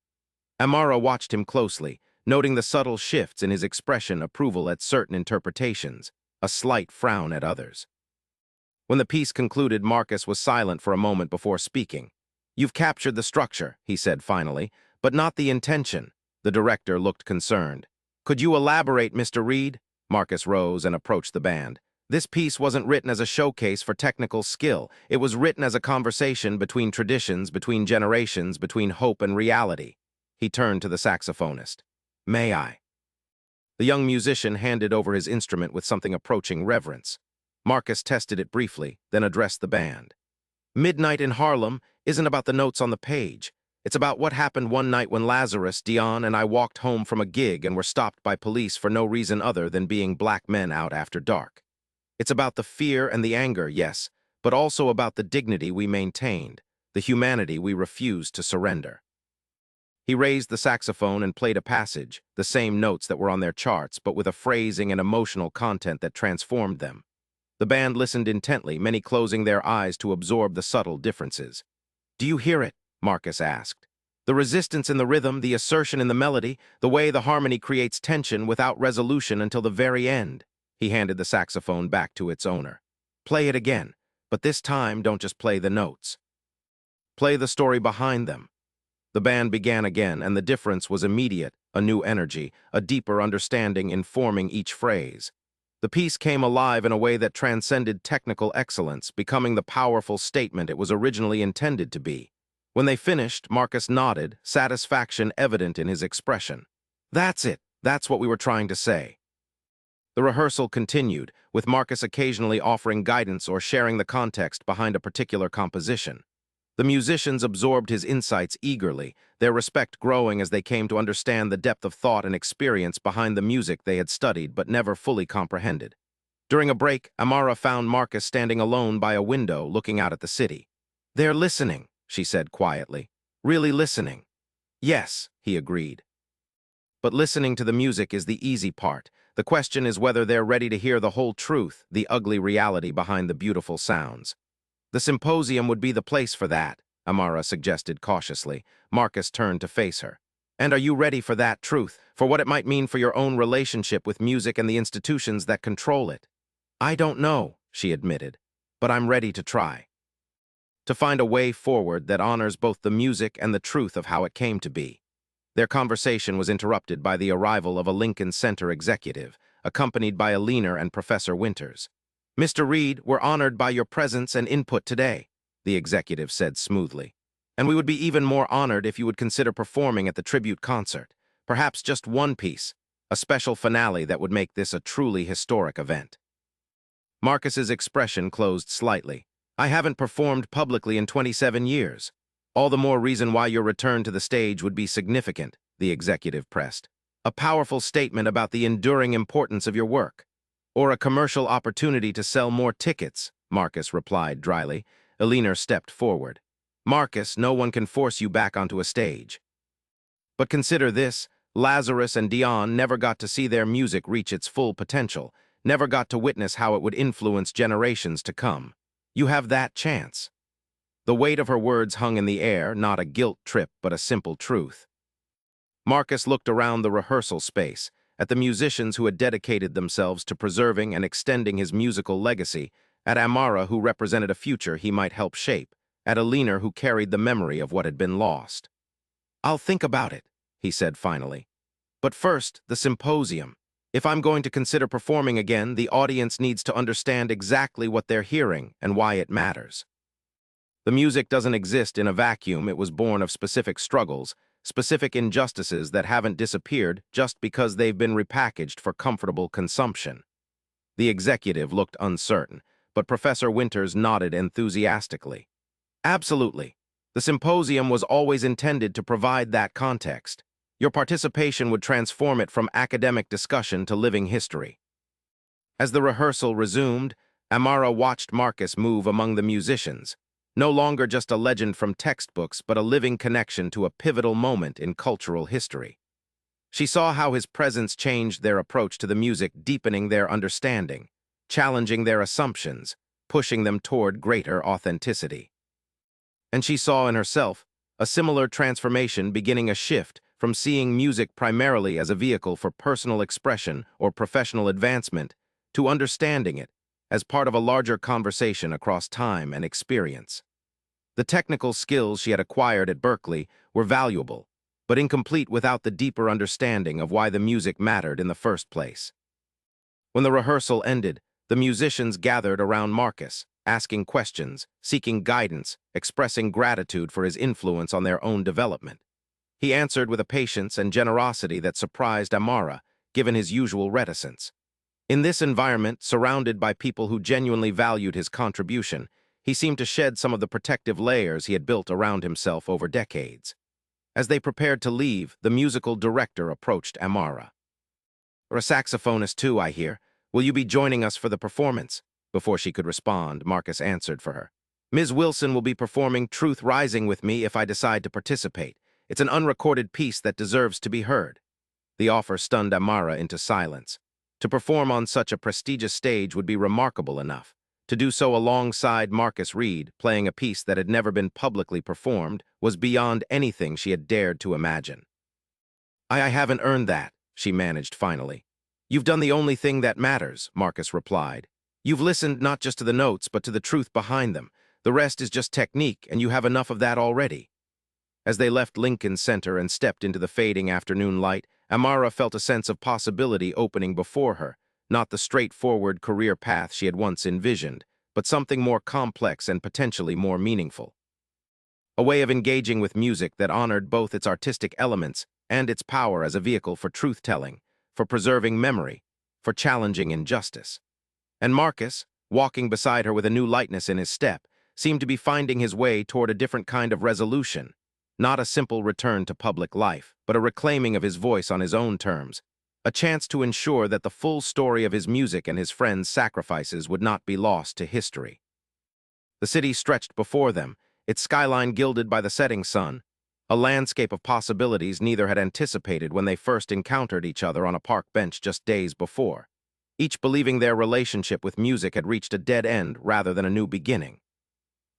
Amara watched him closely, noting the subtle shifts in his expression, approval at certain interpretations, a slight frown at others. When the piece concluded, Marcus was silent for a moment before speaking. "You've captured the structure," he said finally, "but not the intention." The director looked concerned. "Could you elaborate, Mr. Reed?" Marcus rose and approached the band. "This piece wasn't written as a showcase for technical skill. It was written as a conversation between traditions, between generations, between hope and reality." He turned to the saxophonist. "May I?" The young musician handed over his instrument with something approaching reverence. Marcus tested it briefly, then addressed the band. "Midnight in Harlem isn't about the notes on the page. It's about what happened one night when Lazarus, Dion, and I walked home from a gig and were stopped by police for no reason other than being black men out after dark. It's about the fear and the anger, yes, but also about the dignity we maintained, the humanity we refused to surrender." He raised the saxophone and played a passage, the same notes that were on their charts, but with a phrasing and emotional content that transformed them. The band listened intently, many closing their eyes to absorb the subtle differences. "Do you hear it?" Marcus asked. "The resistance in the rhythm, the assertion in the melody, the way the harmony creates tension without resolution until the very end." He handed the saxophone back to its owner. "Play it again, but this time don't just play the notes. Play the story behind them." The band began again, and the difference was immediate, a new energy, a deeper understanding informing each phrase. The piece came alive in a way that transcended technical excellence, becoming the powerful statement it was originally intended to be. When they finished, Marcus nodded, satisfaction evident in his expression. "That's it. That's what we were trying to say." The rehearsal continued, with Marcus occasionally offering guidance or sharing the context behind a particular composition. The musicians absorbed his insights eagerly, their respect growing as they came to understand the depth of thought and experience behind the music they had studied but never fully comprehended. During a break, Amara found Marcus standing alone by a window looking out at the city. "They're listening," she said quietly. "Really listening." "Yes," he agreed. "But listening to the music is the easy part. The question is whether they're ready to hear the whole truth, the ugly reality behind the beautiful sounds." "The symposium would be the place for that," Amara suggested cautiously. Marcus turned to face her. "And are you ready for that truth, for what it might mean for your own relationship with music and the institutions that control it?" "I don't know," she admitted, "but I'm ready to try. To find a way forward that honors both the music and the truth of how it came to be." Their conversation was interrupted by the arrival of a Lincoln Center executive, accompanied by Alina and Professor Winters. "Mr. Reed, we're honored by your presence and input today," the executive said smoothly. And we would be even more honored if you would consider performing at the tribute concert. Perhaps just one piece, a special finale that would make this a truly historic event. Marcus's expression closed slightly. I haven't performed publicly in 27 years. All the more reason why your return to the stage would be significant, the executive pressed. A powerful statement about the enduring importance of your work. Or a commercial opportunity to sell more tickets, Marcus replied dryly. Elinor stepped forward. Marcus, no one can force you back onto a stage. But consider this, Lazarus and Dion never got to see their music reach its full potential, never got to witness how it would influence generations to come. You have that chance. The weight of her words hung in the air, not a guilt trip, but a simple truth. Marcus looked around the rehearsal space, at the musicians who had dedicated themselves to preserving and extending his musical legacy, at Amara, who represented a future he might help shape, at Elinor, who carried the memory of what had been lost. I'll think about it, he said finally. But first, the symposium. If I'm going to consider performing again, the audience needs to understand exactly what they're hearing and why it matters. The music doesn't exist in a vacuum. It was born of specific struggles, specific injustices that haven't disappeared just because they've been repackaged for comfortable consumption. The executive looked uncertain, but Professor Winters nodded enthusiastically. Absolutely. The symposium was always intended to provide that context. Your participation would transform it from academic discussion to living history. As the rehearsal resumed, Amara watched Marcus move among the musicians, no longer just a legend from textbooks, but a living connection to a pivotal moment in cultural history. She saw how his presence changed their approach to the music, deepening their understanding, challenging their assumptions, pushing them toward greater authenticity. And she saw in herself a similar transformation, beginning a shift from seeing music primarily as a vehicle for personal expression or professional advancement to understanding it as part of a larger conversation across time and experience. The technical skills she had acquired at Berkeley were valuable, but incomplete without the deeper understanding of why the music mattered in the first place. When the rehearsal ended, the musicians gathered around Marcus, asking questions, seeking guidance, expressing gratitude for his influence on their own development. He answered with a patience and generosity that surprised Amara, given his usual reticence. In this environment, surrounded by people who genuinely valued his contribution, he seemed to shed some of the protective layers he had built around himself over decades. As they prepared to leave, the musical director approached Amara. "You're a saxophonist too, I hear. Will you be joining us for the performance?" Before she could respond, Marcus answered for her. "Ms. Wilson will be performing Truth Rising with me if I decide to participate. It's an unrecorded piece that deserves to be heard." The offer stunned Amara into silence. To perform on such a prestigious stage would be remarkable enough. To do so alongside Marcus Reed, playing a piece that had never been publicly performed, was beyond anything she had dared to imagine. I haven't earned that," she managed finally. "You've done the only thing that matters," Marcus replied. "You've listened not just to the notes, but to the truth behind them. The rest is just technique, and you have enough of that already." As they left Lincoln Center and stepped into the fading afternoon light, Amara felt a sense of possibility opening before her, not the straightforward career path she had once envisioned, but something more complex and potentially more meaningful. A way of engaging with music that honored both its artistic elements and its power as a vehicle for truth-telling, for preserving memory, for challenging injustice. And Marcus, walking beside her with a new lightness in his step, seemed to be finding his way toward a different kind of resolution, not a simple return to public life, but a reclaiming of his voice on his own terms, a chance to ensure that the full story of his music and his friends' sacrifices would not be lost to history. The city stretched before them, its skyline gilded by the setting sun, a landscape of possibilities neither had anticipated when they first encountered each other on a park bench just days before, each believing their relationship with music had reached a dead end rather than a new beginning.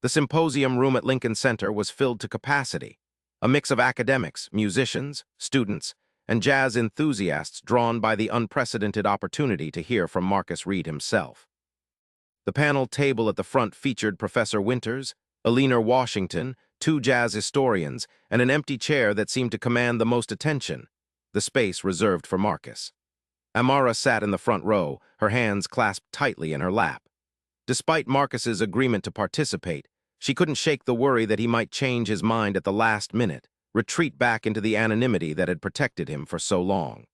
The symposium room at Lincoln Center was filled to capacity, a mix of academics, musicians, students, and jazz enthusiasts drawn by the unprecedented opportunity to hear from Marcus Reed himself. The panel table at the front featured Professor Winters, Elinor Washington, two jazz historians, and an empty chair that seemed to command the most attention, the space reserved for Marcus. Amara sat in the front row, her hands clasped tightly in her lap. Despite Marcus's agreement to participate, She couldn't shake the worry that he might change his mind at the last minute, retreat back into the anonymity that had protected him for so long.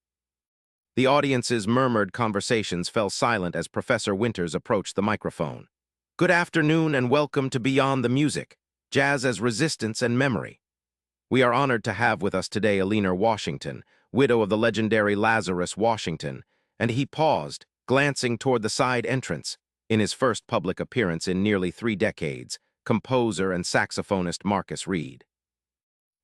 The audience's murmured conversations fell silent as Professor Winters approached the microphone. Good afternoon and welcome to Beyond the Music, Jazz as Resistance and Memory. We are honored to have with us today Eleanor Washington, widow of the legendary Lazarus Washington, and he paused, glancing toward the side entrance. In his first public appearance in nearly 3 decades, composer and saxophonist Marcus Reed.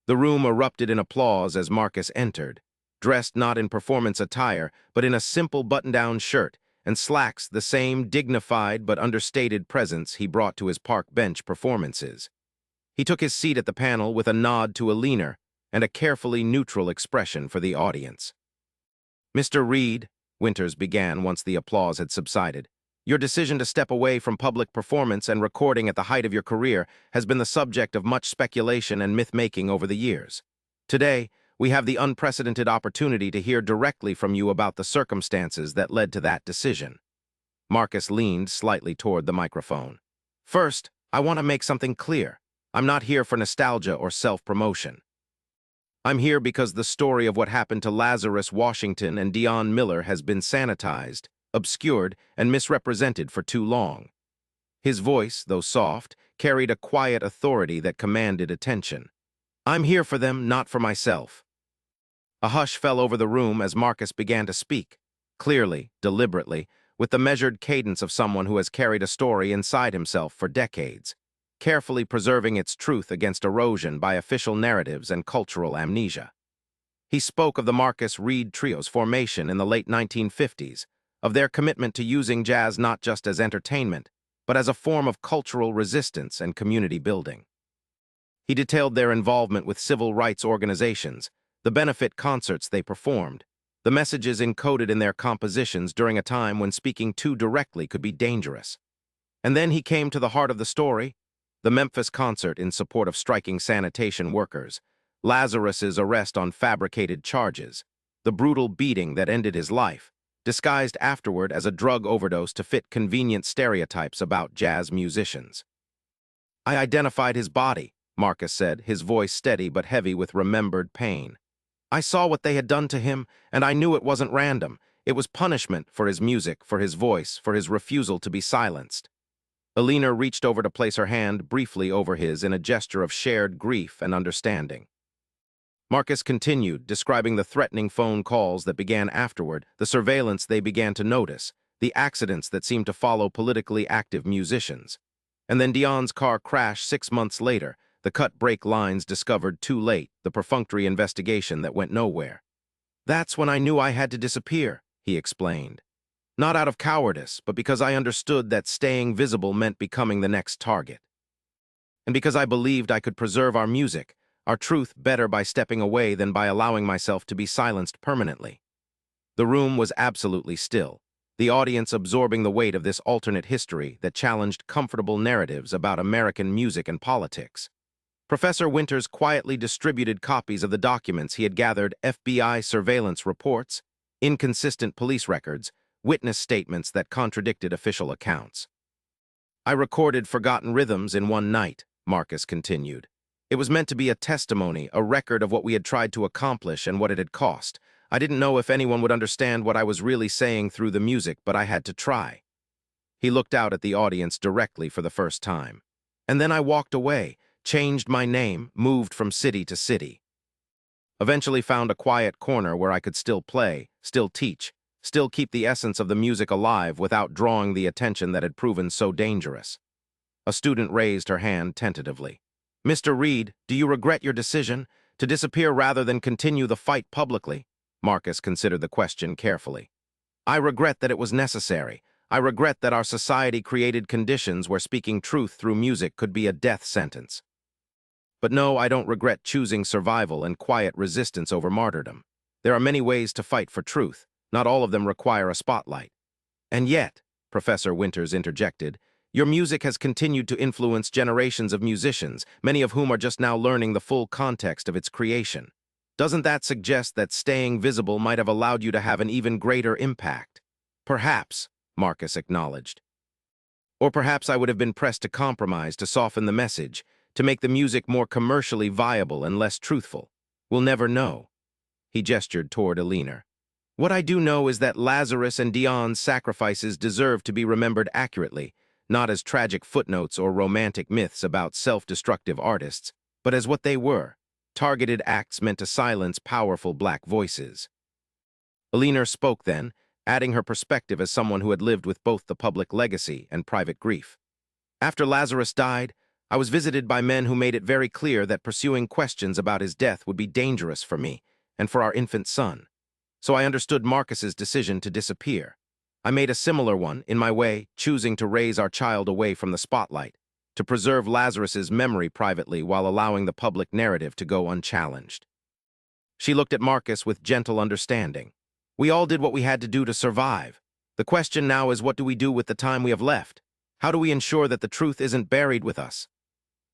The room erupted in applause as Marcus entered, dressed not in performance attire, but in a simple button-down shirt and slacks, the same dignified but understated presence he brought to his park bench performances. He took his seat at the panel with a nod to Eleanor and a carefully neutral expression for the audience. Mr. Reed, Winters began once the applause had subsided, your decision to step away from public performance and recording at the height of your career has been the subject of much speculation and myth-making over the years. Today, we have the unprecedented opportunity to hear directly from you about the circumstances that led to that decision. Marcus leaned slightly toward the microphone. First, I want to make something clear. I'm not here for nostalgia or self-promotion. I'm here because the story of what happened to Lazarus Washington and Dion Miller has been sanitized, obscured, and misrepresented for too long. His voice, though soft, carried a quiet authority that commanded attention. I'm here for them, not for myself. A hush fell over the room as Marcus began to speak, clearly, deliberately, with the measured cadence of someone who has carried a story inside himself for decades, carefully preserving its truth against erosion by official narratives and cultural amnesia. He spoke of the Marcus Reed Trio's formation in the late 1950s, of their commitment to using jazz not just as entertainment, but as a form of cultural resistance and community building. He detailed their involvement with civil rights organizations, the benefit concerts they performed, the messages encoded in their compositions during a time when speaking too directly could be dangerous. And then he came to the heart of the story, the Memphis concert in support of striking sanitation workers, Lazarus's arrest on fabricated charges, the brutal beating that ended his life, disguised afterward as a drug overdose to fit convenient stereotypes about jazz musicians. I identified his body, Marcus said, his voice steady but heavy with remembered pain. I saw what they had done to him, and I knew it wasn't random. It was punishment for his music, for his voice, for his refusal to be silenced. Eleanor reached over to place her hand briefly over his in a gesture of shared grief and understanding. Marcus continued, describing the threatening phone calls that began afterward, the surveillance they began to notice, the accidents that seemed to follow politically active musicians. And then Dion's car crashed 6 months later, the cut brake lines discovered too late, the perfunctory investigation that went nowhere. That's when I knew I had to disappear, he explained. Not out of cowardice, but because I understood that staying visible meant becoming the next target. And because I believed I could preserve our music, our truth better by stepping away than by allowing myself to be silenced permanently. The room was absolutely still, the audience absorbing the weight of this alternate history that challenged comfortable narratives about American music and politics. Professor Winters quietly distributed copies of the documents he had gathered: FBI surveillance reports, inconsistent police records, witness statements that contradicted official accounts. I recorded Forgotten Rhythms in one night, Marcus continued. It was meant to be a testimony, a record of what we had tried to accomplish and what it had cost. I didn't know if anyone would understand what I was really saying through the music, but I had to try. He looked out at the audience directly for the first time. And then I walked away, changed my name, moved from city to city. Eventually found a quiet corner where I could still play, still teach, still keep the essence of the music alive without drawing the attention that had proven so dangerous. A student raised her hand tentatively. Mr. Reed, do you regret your decision to disappear rather than continue the fight publicly? Marcus considered the question carefully. I regret that it was necessary. I regret that our society created conditions where speaking truth through music could be a death sentence. But no, I don't regret choosing survival and quiet resistance over martyrdom. There are many ways to fight for truth. Not all of them require a spotlight. And yet, Professor Winters interjected, your music has continued to influence generations of musicians, many of whom are just now learning the full context of its creation. Doesn't that suggest that staying visible might have allowed you to have an even greater impact? Perhaps, Marcus acknowledged. Or perhaps I would have been pressed to compromise to soften the message, to make the music more commercially viable and less truthful. We'll never know. He gestured toward Alina. What I do know is that Lazarus and Dion's sacrifices deserve to be remembered accurately, not as tragic footnotes or romantic myths about self-destructive artists, but as what they were, targeted acts meant to silence powerful black voices. Alina spoke then, adding her perspective as someone who had lived with both the public legacy and private grief. After Lazarus died, I was visited by men who made it very clear that pursuing questions about his death would be dangerous for me and for our infant son. So I understood Marcus's decision to disappear. I made a similar one, in my way, choosing to raise our child away from the spotlight, to preserve Lazarus's memory privately while allowing the public narrative to go unchallenged. She looked at Marcus with gentle understanding. We all did what we had to do to survive. The question now is, what do we do with the time we have left? How do we ensure that the truth isn't buried with us?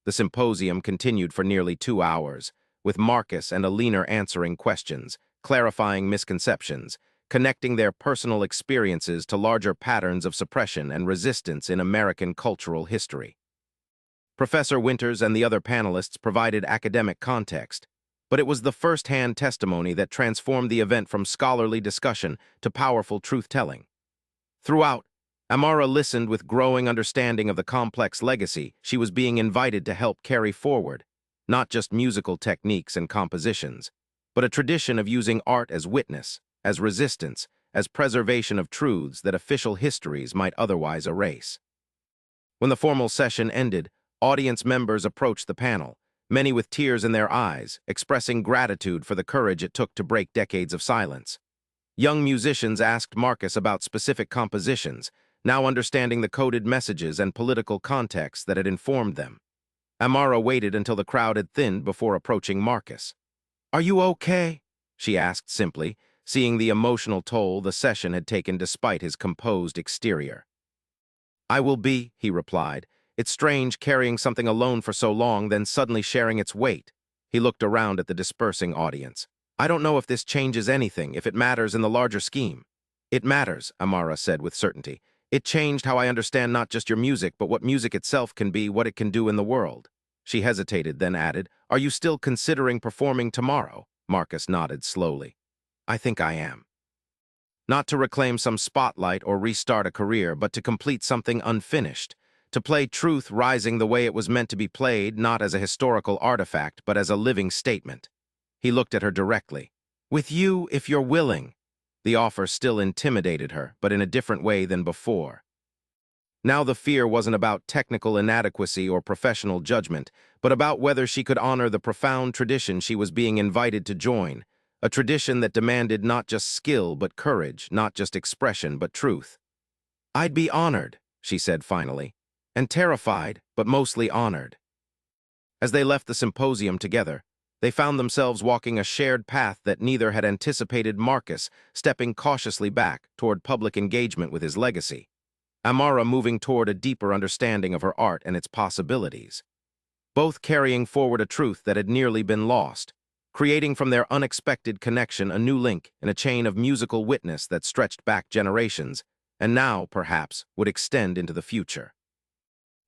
The symposium continued for nearly 2 hours, with Marcus and Alina answering questions, clarifying misconceptions, connecting their personal experiences to larger patterns of suppression and resistance in American cultural history. Professor Winters and the other panelists provided academic context, but it was the first-hand testimony that transformed the event from scholarly discussion to powerful truth-telling. Throughout, Amara listened with growing understanding of the complex legacy she was being invited to help carry forward, not just musical techniques and compositions, but a tradition of using art as witness, as resistance, as preservation of truths that official histories might otherwise erase. When the formal session ended, audience members approached the panel, many with tears in their eyes, expressing gratitude for the courage it took to break decades of silence. Young musicians asked Marcus about specific compositions, now understanding the coded messages and political context that had informed them. Amara waited until the crowd had thinned before approaching Marcus. "Are you okay?" she asked simply, seeing the emotional toll the session had taken despite his composed exterior. "I will be," he replied. "It's strange carrying something alone for so long, then suddenly sharing its weight." He looked around at the dispersing audience. "I don't know if this changes anything, if it matters in the larger scheme." "It matters," Amara said with certainty. "It changed how I understand not just your music, but what music itself can be, what it can do in the world." She hesitated, then added, "Are you still considering performing tomorrow?" Marcus nodded slowly. "I think I am. Not to reclaim some spotlight or restart a career, but to complete something unfinished, to play Truth Rising the way it was meant to be played, not as a historical artifact, but as a living statement." He looked at her directly. "With you, if you're willing." The offer still intimidated her, but in a different way than before. Now the fear wasn't about technical inadequacy or professional judgment, but about whether she could honor the profound tradition she was being invited to join, a tradition that demanded not just skill but courage, not just expression but truth. "I'd be honored," she said finally, "and terrified, but mostly honored." As they left the symposium together, they found themselves walking a shared path that neither had anticipated. Marcus stepping cautiously back toward public engagement with his legacy, Amara moving toward a deeper understanding of her art and its possibilities. Both carrying forward a truth that had nearly been lost, creating from their unexpected connection a new link in a chain of musical witness that stretched back generations, and now, perhaps, would extend into the future.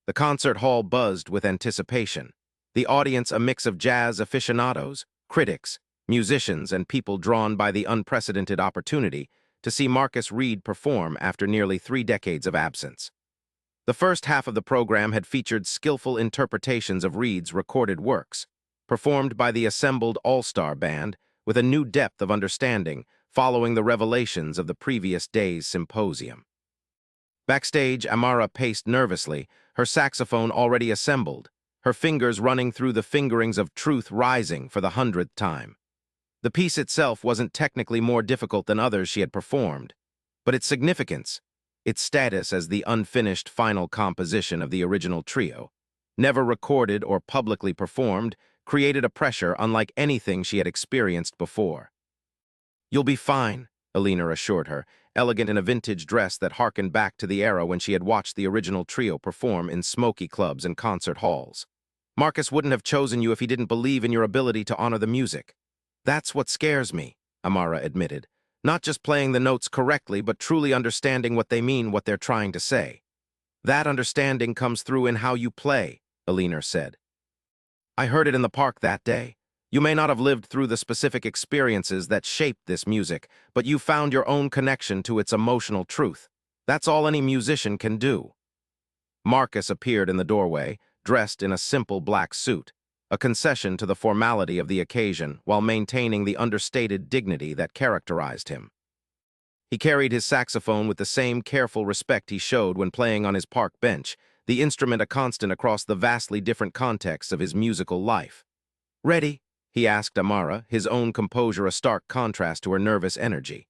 The concert hall buzzed with anticipation, the audience a mix of jazz aficionados, critics, musicians, and people drawn by the unprecedented opportunity to see Marcus Reed perform after nearly 3 decades of absence. The first half of the program had featured skillful interpretations of Reed's recorded works, performed by the assembled all-star band with a new depth of understanding following the revelations of the previous day's symposium. Backstage, Amara paced nervously, her saxophone already assembled, her fingers running through the fingerings of Truth Rising for the 100th time. The piece itself wasn't technically more difficult than others she had performed, but its significance, its status as the unfinished final composition of the original trio, never recorded or publicly performed, created a pressure unlike anything she had experienced before. "You'll be fine," Alina assured her, elegant in a vintage dress that harkened back to the era when she had watched the original trio perform in smoky clubs and concert halls. "Marcus wouldn't have chosen you if he didn't believe in your ability to honor the music." "That's what scares me," Amara admitted. "Not just playing the notes correctly, but truly understanding what they mean, what they're trying to say." That understanding comes through in how you play, Alina said. I heard it in the park that day. You may not have lived through the specific experiences that shaped this music, but you found your own connection to its emotional truth. That's all any musician can do. Marcus appeared in the doorway, dressed in a simple black suit, a concession to the formality of the occasion while maintaining the understated dignity that characterized him. He carried his saxophone with the same careful respect he showed when playing on his park bench, the instrument a constant across the vastly different contexts of his musical life. "Ready?" he asked Amara, his own composure a stark contrast to her nervous energy.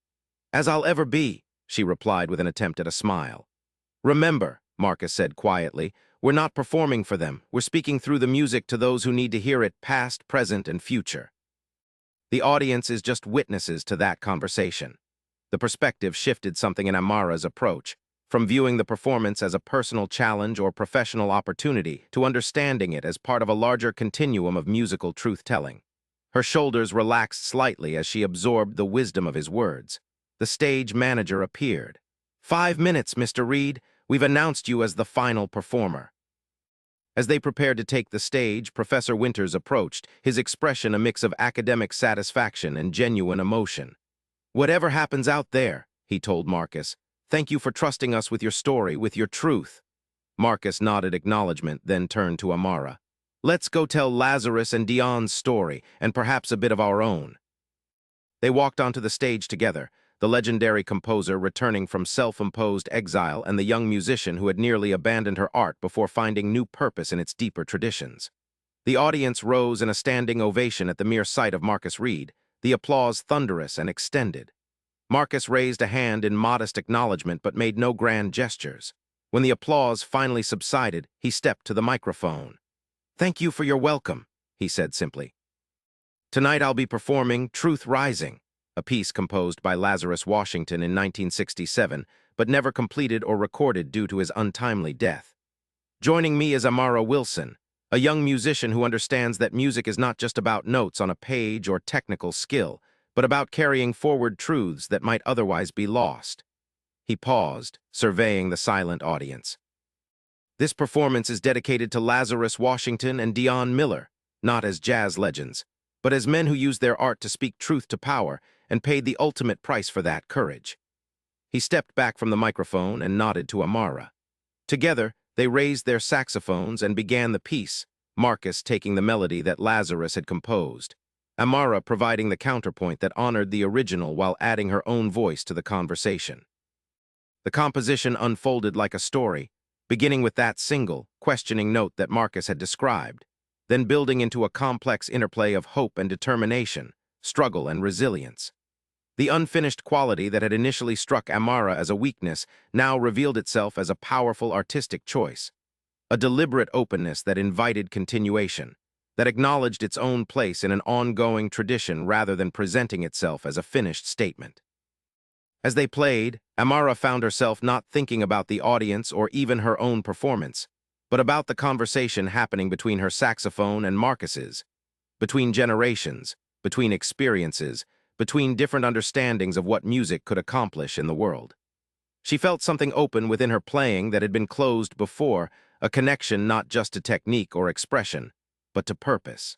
"As I'll ever be," she replied with an attempt at a smile. "Remember," Marcus said quietly, "we're not performing for them. We're speaking through the music to those who need to hear it, past, present, and future." The audience is just witnesses to that conversation. The perspective shifted something in Amara's approach, from viewing the performance as a personal challenge or professional opportunity to understanding it as part of a larger continuum of musical truth-telling. Her shoulders relaxed slightly as she absorbed the wisdom of his words. The stage manager appeared. "5 minutes, Mr. Reed. We've announced you as the final performer." As they prepared to take the stage, Professor Winters approached, his expression a mix of academic satisfaction and genuine emotion. "Whatever happens out there," he told Marcus, "thank you for trusting us with your story, with your truth." Marcus nodded acknowledgement, then turned to Amara. "Let's go tell Lazarus and Dion's story, and perhaps a bit of our own." They walked onto the stage together, the legendary composer returning from self-imposed exile and the young musician who had nearly abandoned her art before finding new purpose in its deeper traditions. The audience rose in a standing ovation at the mere sight of Marcus Reed, the applause thunderous and extended. Marcus raised a hand in modest acknowledgement but made no grand gestures. When the applause finally subsided, he stepped to the microphone. "Thank you for your welcome," he said simply. "Tonight I'll be performing Truth Rising, a piece composed by Lazarus Washington in 1967, but never completed or recorded due to his untimely death. Joining me is Amara Wilson, a young musician who understands that music is not just about notes on a page or technical skill, but about carrying forward truths that might otherwise be lost." He paused, surveying the silent audience. "This performance is dedicated to Lazarus Washington and Dion Miller, not as jazz legends, but as men who used their art to speak truth to power and paid the ultimate price for that, courage." He stepped back from the microphone and nodded to Amara. Together, they raised their saxophones and began the piece, Marcus taking the melody that Lazarus had composed, Amara providing the counterpoint that honored the original while adding her own voice to the conversation. The composition unfolded like a story, beginning with that single, questioning note that Marcus had described, then building into a complex interplay of hope and determination, struggle and resilience. The unfinished quality that had initially struck Amara as a weakness now revealed itself as a powerful artistic choice, a deliberate openness that invited continuation, that acknowledged its own place in an ongoing tradition rather than presenting itself as a finished statement. As they played, Amara found herself not thinking about the audience or even her own performance, but about the conversation happening between her saxophone and Marcus's, between generations, between experiences, between different understandings of what music could accomplish in the world. She felt something open within her playing that had been closed before, a connection not just to technique or expression, but to purpose.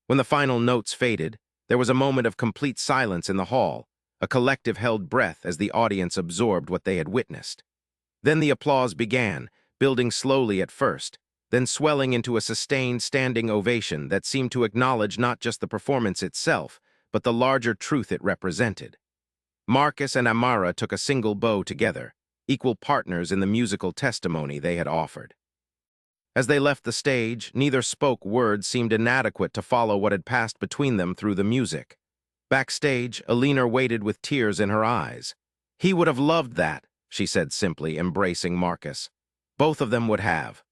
When the final notes faded, there was a moment of complete silence in the hall, a collective held breath as the audience absorbed what they had witnessed. Then the applause began, building slowly at first, then swelling into a sustained standing ovation that seemed to acknowledge not just the performance itself, but the larger truth it represented. Marcus and Amara took a single bow together, equal partners in the musical testimony they had offered. As they left the stage, neither spoke. Words seemed inadequate to follow what had passed between them through the music. Backstage, Alina waited with tears in her eyes. "He would have loved that," she said simply, embracing Marcus. Both of them would have.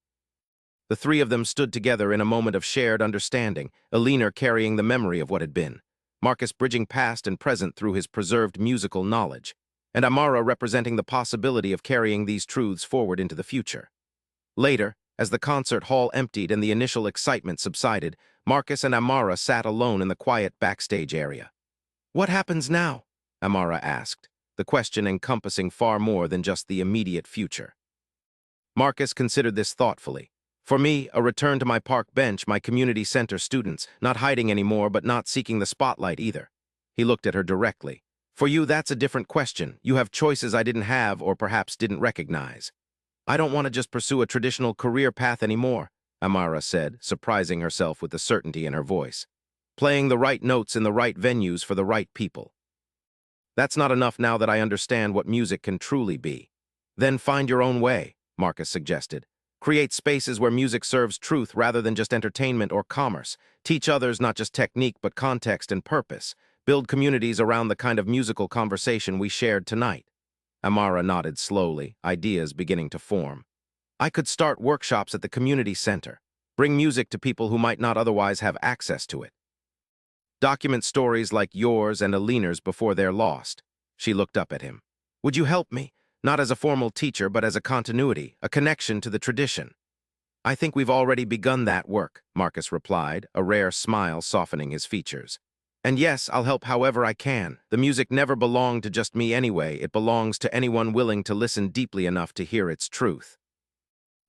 The three of them stood together in a moment of shared understanding, Alina carrying the memory of what had been, Marcus bridging past and present through his preserved musical knowledge, and Amara representing the possibility of carrying these truths forward into the future. Later, as the concert hall emptied and the initial excitement subsided, Marcus and Amara sat alone in the quiet backstage area. "What happens now?" Amara asked, the question encompassing far more than just the immediate future. Marcus considered this thoughtfully. For me, a return to my park bench, my community center students, not hiding anymore but not seeking the spotlight either. He looked at her directly. For you, that's a different question. You have choices I didn't have or perhaps didn't recognize. I don't want to just pursue a traditional career path anymore, Amara said, surprising herself with the certainty in her voice. Playing the right notes in the right venues for the right people. That's not enough now that I understand what music can truly be. Then find your own way, Marcus suggested. Create spaces where music serves truth rather than just entertainment or commerce. Teach others not just technique but context and purpose. Build communities around the kind of musical conversation we shared tonight. Amara nodded slowly, ideas beginning to form. I could start workshops at the community center. Bring music to people who might not otherwise have access to it. Document stories like yours and Alina's before they're lost. She looked up at him. Would you help me? Not as a formal teacher, but as a continuity, a connection to the tradition. I think we've already begun that work, Marcus replied, a rare smile softening his features. And yes, I'll help however I can. The music never belonged to just me anyway. It belongs to anyone willing to listen deeply enough to hear its truth.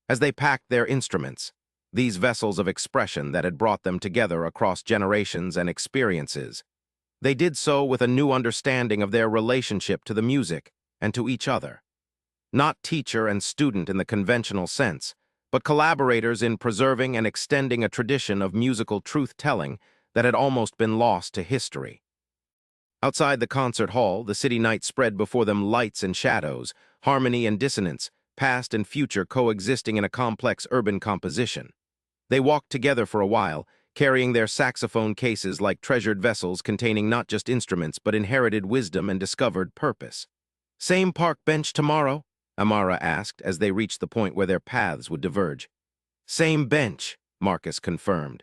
As they packed their instruments, these vessels of expression that had brought them together across generations and experiences, they did so with a new understanding of their relationship to the music and to each other. Not teacher and student in the conventional sense, but collaborators in preserving and extending a tradition of musical truth-telling that had almost been lost to history. Outside the concert hall, the city night spread before them lights and shadows, harmony and dissonance, past and future coexisting in a complex urban composition. They walked together for a while, carrying their saxophone cases like treasured vessels containing not just instruments but inherited wisdom and discovered purpose. Same park bench tomorrow? Amara asked as they reached the point where their paths would diverge. Same bench, Marcus confirmed.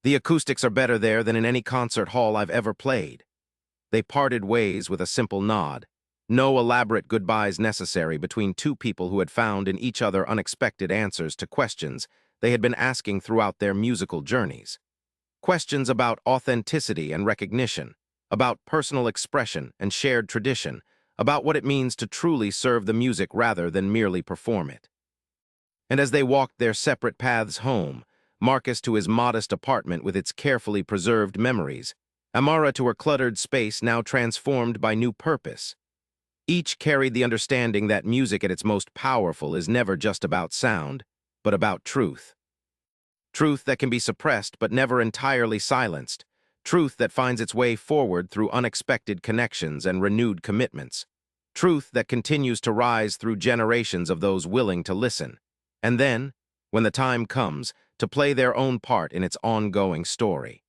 The acoustics are better there than in any concert hall I've ever played. They parted ways with a simple nod. No elaborate goodbyes necessary between two people who had found in each other unexpected answers to questions they had been asking throughout their musical journeys. Questions about authenticity and recognition, about personal expression and shared tradition, about what it means to truly serve the music rather than merely perform it. And as they walked their separate paths home, Marcus to his modest apartment with its carefully preserved memories, Amara to her cluttered space now transformed by new purpose. Each carried the understanding that music at its most powerful is never just about sound, but about truth. Truth that can be suppressed but never entirely silenced. Truth that finds its way forward through unexpected connections and renewed commitments. Truth that continues to rise through generations of those willing to listen. And then, when the time comes, to play their own part in its ongoing story.